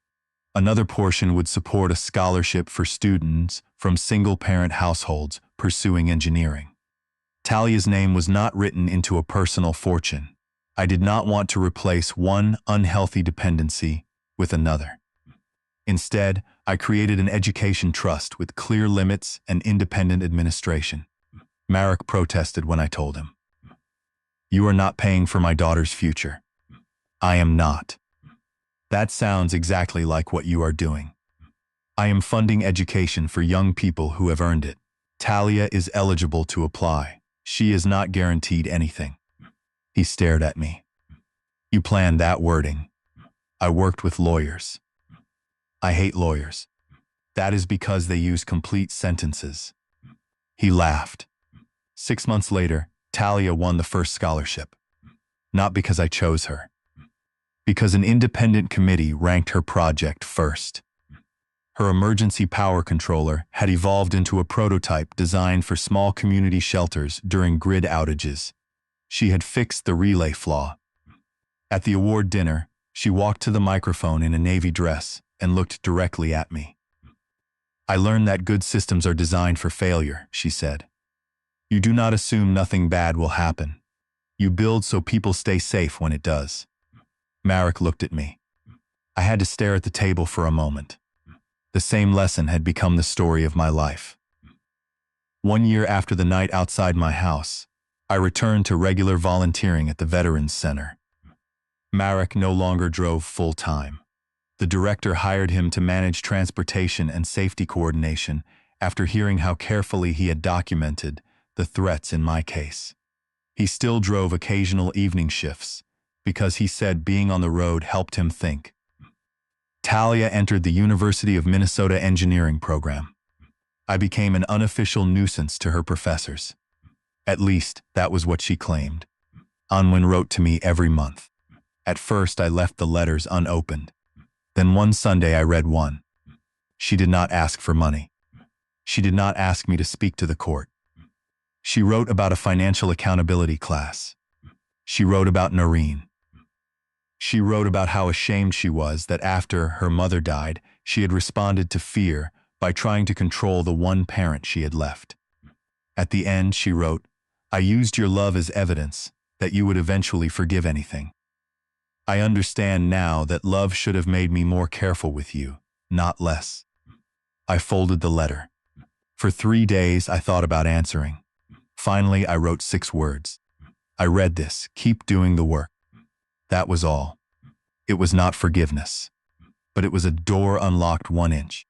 Another portion would support a scholarship for students from single-parent households pursuing engineering. Talia's name was not written into a personal fortune. I did not want to replace one unhealthy dependency with another. Instead, I created an education trust with clear limits and independent administration. Marek protested when I told him. You are not paying for my daughter's future. I am not. That sounds exactly like what you are doing. I am funding education for young people who have earned it. Talia is eligible to apply. She is not guaranteed anything. He stared at me. You planned that wording. I worked with lawyers. I hate lawyers. That is because they use complete sentences. He laughed. 6 months later, Talia won the first scholarship. Not because I chose her. Because an independent committee ranked her project first. Her emergency power controller had evolved into a prototype designed for small community shelters during grid outages. She had fixed the relay flaw. At the award dinner, she walked to the microphone in a navy dress and looked directly at me. I learned that good systems are designed for failure, she said. You do not assume nothing bad will happen. You build so people stay safe when it does. Marek looked at me. I had to stare at the table for a moment. The same lesson had become the story of my life. 1 year after the night outside my house, I returned to regular volunteering at the Veterans Center. Marek no longer drove full-time. The director hired him to manage transportation and safety coordination after hearing how carefully he had documented the threats in my case. He still drove occasional evening shifts because he said being on the road helped him think. Talia entered the University of Minnesota engineering program. I became an unofficial nuisance to her professors. At least, that was what she claimed. Anwin wrote to me every month. At first, I left the letters unopened. Then one Sunday, I read one. She did not ask for money. She did not ask me to speak to the court. She wrote about a financial accountability class. She wrote about Noreen. She wrote about how ashamed she was that after her mother died, she had responded to fear by trying to control the one parent she had left. At the end, she wrote, I used your love as evidence that you would eventually forgive anything. I understand now that love should have made me more careful with you, not less. I folded the letter. For 3 days, I thought about answering. Finally, I wrote 6 words. I read this, keep doing the work. That was all. It was not forgiveness, but it was a door unlocked 1 inch.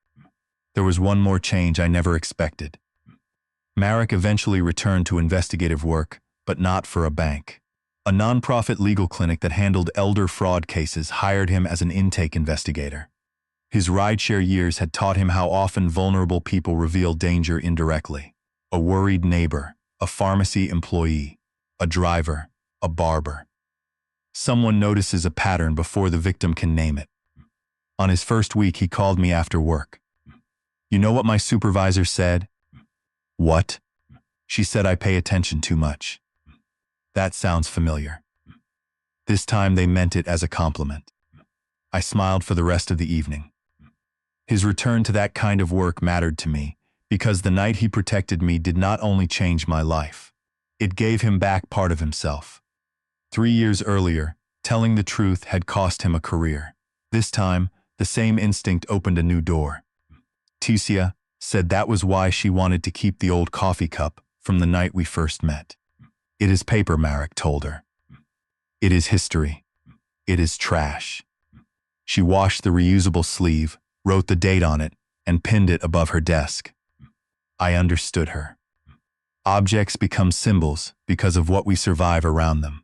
There was one more change I never expected. Marek eventually returned to investigative work, but not for a bank. A nonprofit legal clinic that handled elder fraud cases hired him as an intake investigator. His rideshare years had taught him how often vulnerable people reveal danger indirectly. A worried neighbor, a pharmacy employee, a driver, a barber. Someone notices a pattern before the victim can name it. On his first week, he called me after work. "You know what my supervisor said?" "What?" "She said I pay attention too much." That sounds familiar. This time they meant it as a compliment. I smiled for the rest of the evening. His return to that kind of work mattered to me because the night he protected me did not only change my life. It gave him back part of himself. 3 years earlier, telling the truth had cost him a career. This time, the same instinct opened a new door. Ticia said that was why she wanted to keep the old coffee cup from the night we first met. "It is paper," Marek told her. "It is history. It is trash." She washed the reusable sleeve, wrote the date on it, and pinned it above her desk. I understood her. Objects become symbols because of what we survive around them.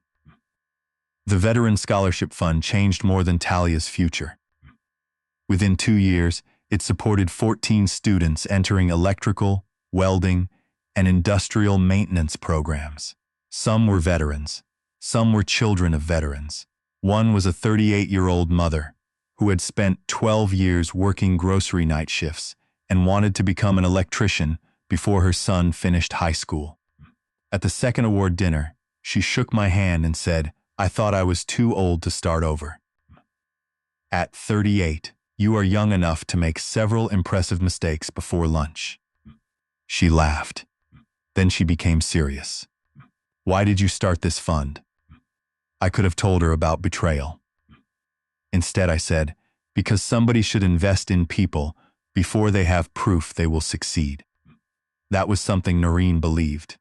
The Veteran Scholarship Fund changed more than Talia's future. Within 2 years, it supported 14 students entering electrical, welding, and industrial maintenance programs. Some were veterans. Some were children of veterans. One was a 38-year-old mother who had spent 12 years working grocery night shifts and wanted to become an electrician before her son finished high school. At the second award dinner, she shook my hand and said, "I thought I was too old to start over." At 38, you are young enough to make several impressive mistakes before lunch. She laughed. Then she became serious. "Why did you start this fund?" I could have told her about betrayal. Instead, I said, because somebody should invest in people before they have proof they will succeed. That was something Noreen believed.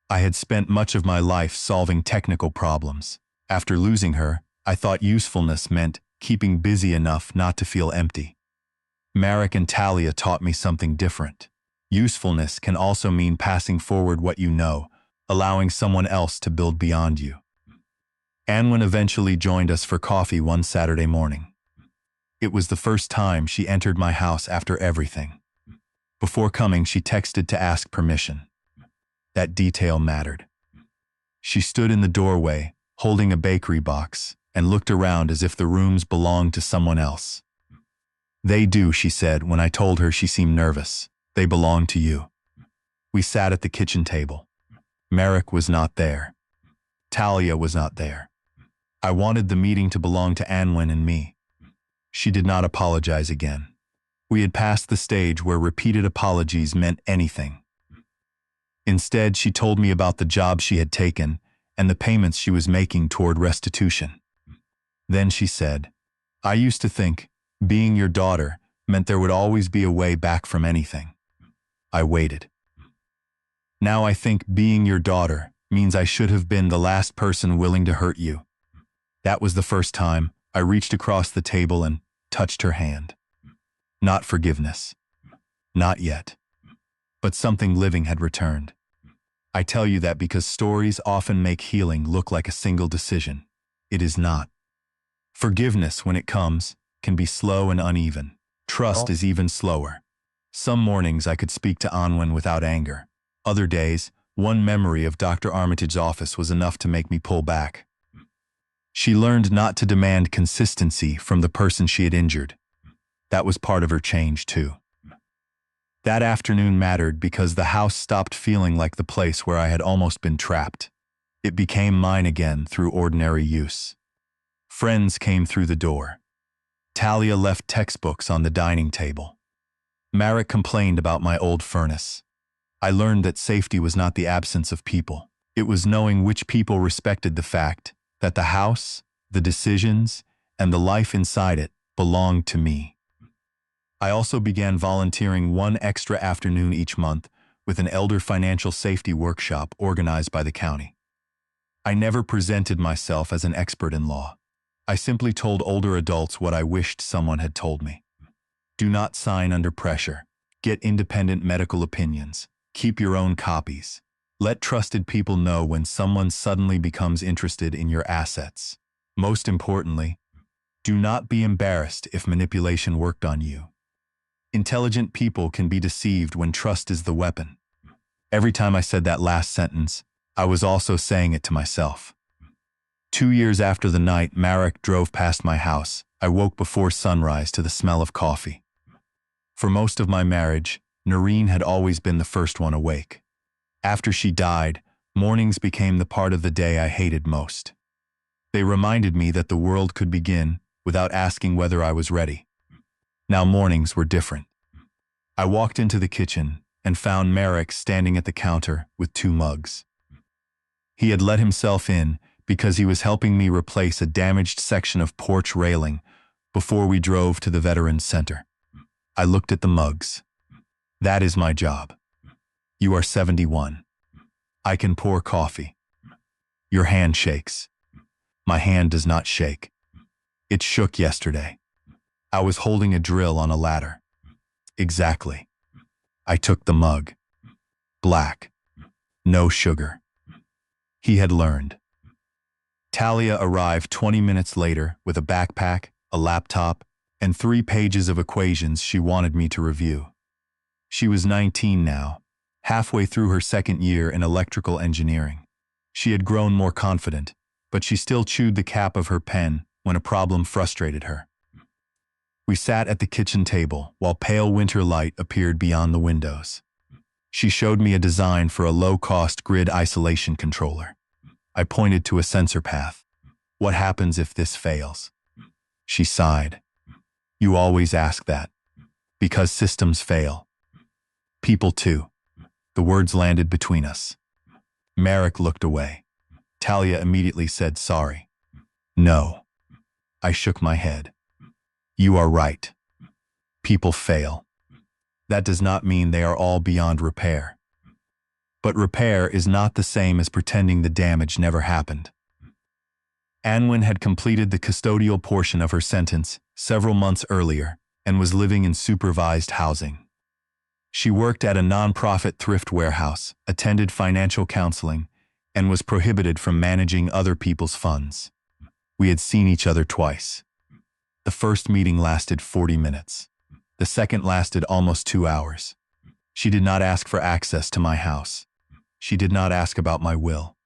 I had spent much of my life solving technical problems. After losing her, I thought usefulness meant keeping busy enough not to feel empty. Marek and Talia taught me something different. Usefulness can also mean passing forward what you know, allowing someone else to build beyond you. Anwen eventually joined us for coffee one Saturday morning. It was the first time she entered my house after everything. Before coming, she texted to ask permission. That detail mattered. She stood in the doorway, holding a bakery box, and looked around as if the rooms belonged to someone else. "They do," she said when I told her she seemed nervous. "They belong to you." We sat at the kitchen table. Marek was not there. Talia was not there. I wanted the meeting to belong to Anwen and me. She did not apologize again. We had passed the stage where repeated apologies meant anything. Instead, she told me about the job she had taken and the payments she was making toward restitution. Then she said, "I used to think being your daughter meant there would always be a way back from anything." I waited. "Now I think being your daughter means I should have been the last person willing to hurt you." That was the first time I reached across the table and touched her hand. Not forgiveness. Not yet. But something living had returned. I tell you that because stories often make healing look like a single decision. It is not. Forgiveness, when it comes, can be slow and uneven. Trust is even slower. Some mornings I could speak to Anwen without anger. Other days, one memory of Dr. Armitage's office was enough to make me pull back. She learned not to demand consistency from the person she had injured. That was part of her change, too. That afternoon mattered because the house stopped feeling like the place where I had almost been trapped. It became mine again through ordinary use. Friends came through the door. Talia left textbooks on the dining table. Marek complained about my old furnace. I learned that safety was not the absence of people. It was knowing which people respected the fact that the house, the decisions, and the life inside it belonged to me. I also began volunteering one extra afternoon each month with an elder financial safety workshop organized by the county. I never presented myself as an expert in law. I simply told older adults what I wished someone had told me. Do not sign under pressure. Get independent medical opinions. Keep your own copies. Let trusted people know when someone suddenly becomes interested in your assets. Most importantly, do not be embarrassed if manipulation worked on you. Intelligent people can be deceived when trust is the weapon. Every time I said that last sentence, I was also saying it to myself. 2 years after the night Marek drove past my house, I woke before sunrise to the smell of coffee. For most of my marriage, Noreen had always been the first one awake. After she died, mornings became the part of the day I hated most. They reminded me that the world could begin without asking whether I was ready. Now mornings were different. I walked into the kitchen and found Marek standing at the counter with 2 mugs. He had let himself in because he was helping me replace a damaged section of porch railing before we drove to the Veterans Center. I looked at the mugs. That is my job. You are 71. I can pour coffee. Your hand shakes. My hand does not shake. It shook yesterday. I was holding a drill on a ladder. Exactly. I took the mug. Black. No sugar. He had learned. Talia arrived 20 minutes later with a backpack, a laptop, and 3 pages of equations she wanted me to review. She was 19 now, halfway through her 2nd year in electrical engineering. She had grown more confident, but she still chewed the cap of her pen when a problem frustrated her. We sat at the kitchen table while pale winter light appeared beyond the windows. She showed me a design for a low-cost grid isolation controller. I pointed to a sensor path. What happens if this fails? She sighed. You always ask that. Because systems fail. People too. The words landed between us. Marek looked away. Talia immediately said sorry. No. I shook my head. You are right. People fail. That does not mean they are all beyond repair. But repair is not the same as pretending the damage never happened. Anwin had completed the custodial portion of her sentence several months earlier and was living in supervised housing. She worked at a non-profit thrift warehouse, attended financial counseling, and was prohibited from managing other people's funds. We had seen each other twice. The first meeting lasted 40 minutes. The second lasted almost 2 hours. She did not ask for access to my house. She did not ask about my will.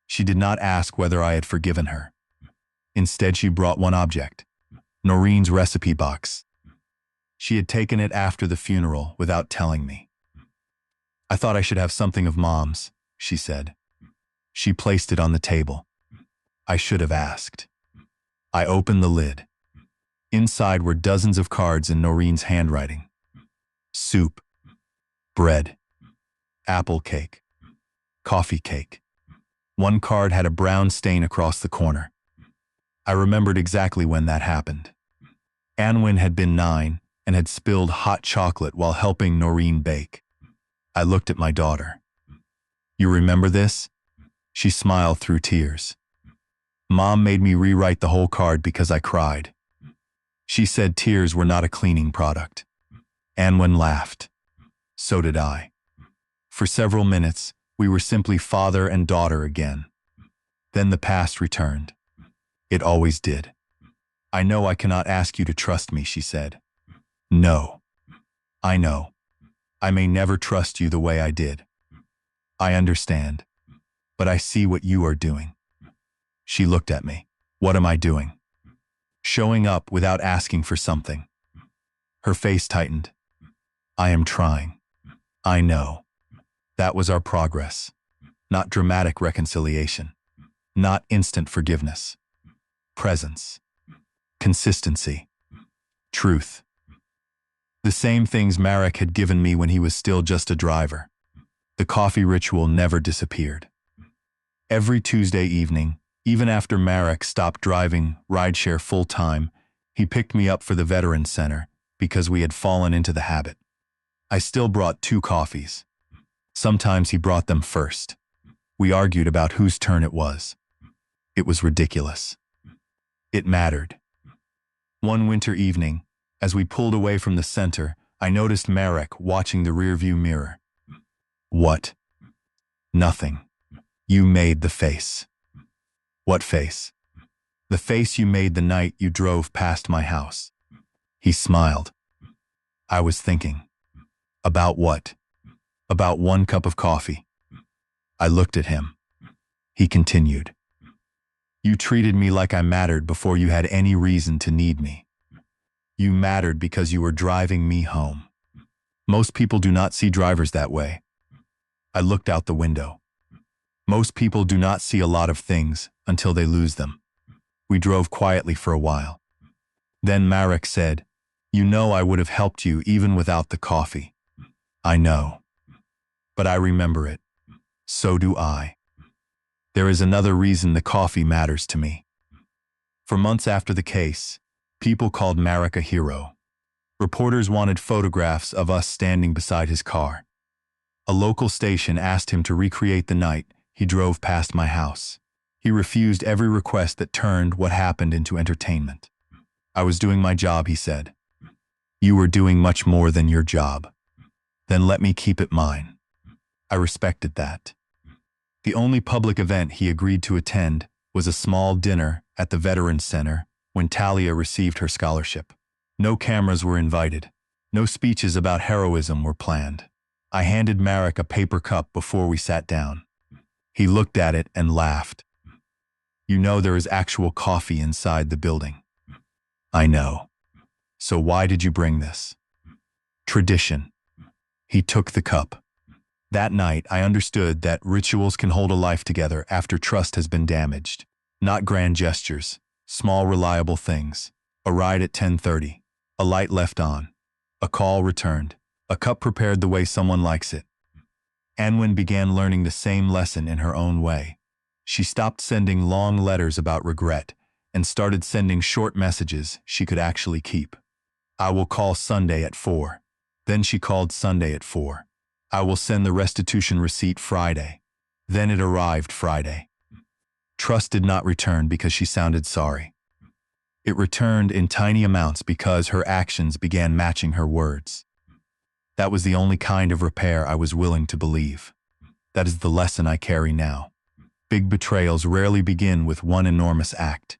She did not ask whether I had forgiven her. Instead, she brought one object, Noreen's recipe box. She had taken it after the funeral without telling me. I thought I should have something of Mom's, she said. She placed it on the table. I should have asked. I opened the lid. Inside were dozens of cards in Noreen's handwriting. Soup, bread, apple cake, coffee cake. One card had a brown stain across the corner. I remembered exactly when that happened. Anwin had been 9 and had spilled hot chocolate while helping Noreen bake. I looked at my daughter. You remember this? She smiled through tears. Mom made me rewrite the whole card because I cried. She said tears were not a cleaning product. Anwin laughed. So did I. For several minutes, we were simply father and daughter again. Then the past returned. It always did. I know I cannot ask you to trust me, she said. No. I know. I may never trust you the way I did. I understand. But I see what you are doing. She looked at me. What am I doing? Showing up without asking for something. Her face tightened. I am trying. I know. That was our progress. Not dramatic reconciliation. Not instant forgiveness. Presence. Consistency. Truth. The same things Marek had given me when he was still just a driver. The coffee ritual never disappeared. Every Tuesday evening, even after Marek stopped driving Rideshare full-time, he picked me up for the Veterans Center because we had fallen into the habit. I still brought 2 coffees. Sometimes he brought them first. We argued about whose turn it was. It was ridiculous. It mattered. One winter evening, as we pulled away from the center, I noticed Marek watching the rearview mirror. What? Nothing. You made the face. What face? The face you made the night you drove past my house. He smiled. I was thinking. About what? About 1 cup of coffee. I looked at him. He continued. You treated me like I mattered before you had any reason to need me. You mattered because you were driving me home. Most people do not see drivers that way. I looked out the window. Most people do not see a lot of things until they lose them. We drove quietly for a while. Then Marek said, You know I would have helped you even without the coffee. I know. But I remember it. So do I. There is another reason the coffee matters to me. For months after the case, people called Marek a hero. Reporters wanted photographs of us standing beside his car. A local station asked him to recreate the night he drove past my house. He refused every request that turned what happened into entertainment. I was doing my job, he said. You were doing much more than your job. Then let me keep it mine. I respected that. The only public event he agreed to attend was a small dinner at the Veterans Center when Talia received her scholarship. No cameras were invited. No speeches about heroism were planned. I handed Marek a paper cup before we sat down. He looked at it and laughed. You know there is actual coffee inside the building. I know. So why did you bring this? Tradition. He took the cup. That night, I understood that rituals can hold a life together after trust has been damaged. Not grand gestures, small reliable things. A ride at 10:30, a light left on, a call returned, a cup prepared the way someone likes it. Anwen began learning the same lesson in her own way. She stopped sending long letters about regret and started sending short messages she could actually keep. I will call Sunday at 4. Then she called Sunday at 4. I will send the restitution receipt Friday. Then it arrived Friday. Trust did not return because she sounded sorry. It returned in tiny amounts because her actions began matching her words. That was the only kind of repair I was willing to believe. That is the lesson I carry now. Big betrayals rarely begin with one enormous act.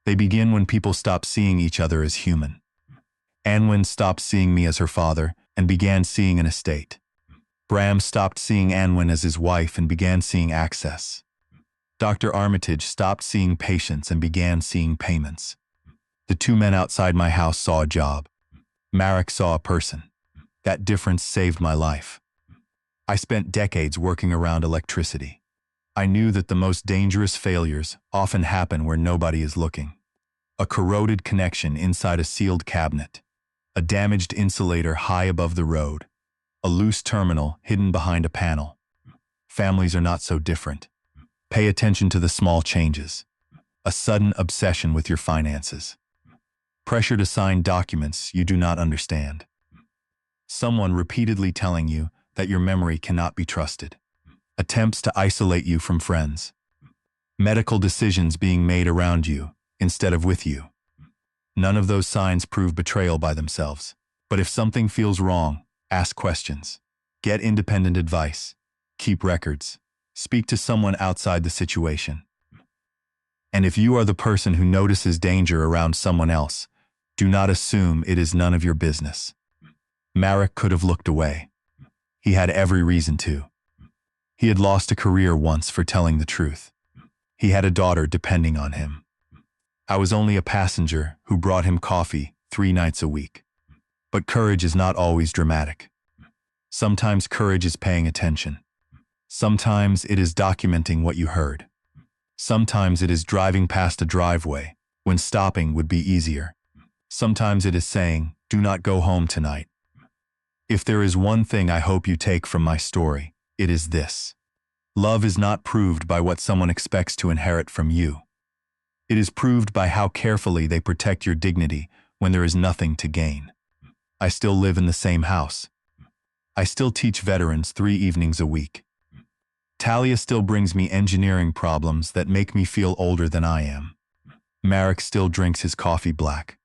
They begin when people stop seeing each other as human. Anwen stopped seeing me as her father and began seeing an estate. Bram stopped seeing Anwen as his wife and began seeing access. Dr. Armitage stopped seeing patients and began seeing payments. The 2 men outside my house saw a job. Marek saw a person. That difference saved my life. I spent decades working around electricity. I knew that the most dangerous failures often happen where nobody is looking. A corroded connection inside a sealed cabinet. A damaged insulator high above the road. A loose terminal hidden behind a panel. Families are not so different. Pay attention to the small changes. A sudden obsession with your finances. Pressure to sign documents you do not understand. Someone repeatedly telling you that your memory cannot be trusted. Attempts to isolate you from friends. Medical decisions being made around you instead of with you. None of those signs prove betrayal by themselves. But if something feels wrong, ask questions. Get independent advice. Keep records. Speak to someone outside the situation. And if you are the person who notices danger around someone else, do not assume it is none of your business. Marek could have looked away. He had every reason to. He had lost a career once for telling the truth. He had a daughter depending on him. I was only a passenger who brought him coffee 3 nights a week. But courage is not always dramatic. Sometimes courage is paying attention. Sometimes it is documenting what you heard. Sometimes it is driving past a driveway when stopping would be easier. Sometimes it is saying, "Do not go home tonight." If there is one thing I hope you take from my story, it is this. Love is not proved by what someone expects to inherit from you. It is proved by how carefully they protect your dignity when there is nothing to gain. I still live in the same house. I still teach veterans 3 evenings a week. Talia still brings me engineering problems that make me feel older than I am. Marek still drinks his coffee black.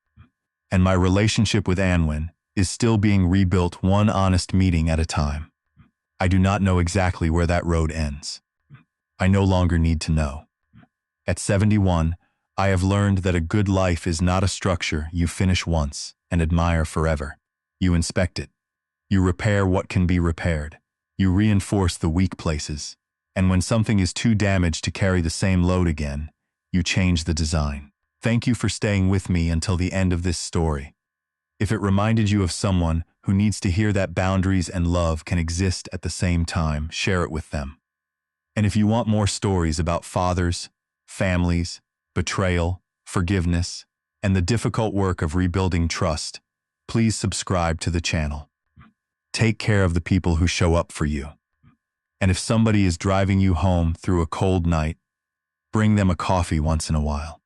And my relationship with Anwin is still being rebuilt one honest meeting at a time. I do not know exactly where that road ends. I no longer need to know. At 71, I have learned that a good life is not a structure you finish once and admire forever. You inspect it. You repair what can be repaired. You reinforce the weak places. And when something is too damaged to carry the same load again, you change the design. Thank you for staying with me until the end of this story. If it reminded you of someone who needs to hear that boundaries and love can exist at the same time, share it with them. And if you want more stories about fathers, families, betrayal, forgiveness, and the difficult work of rebuilding trust, please subscribe to the channel. Take care of the people who show up for you. And if somebody is driving you home through a cold night, bring them a coffee once in a while.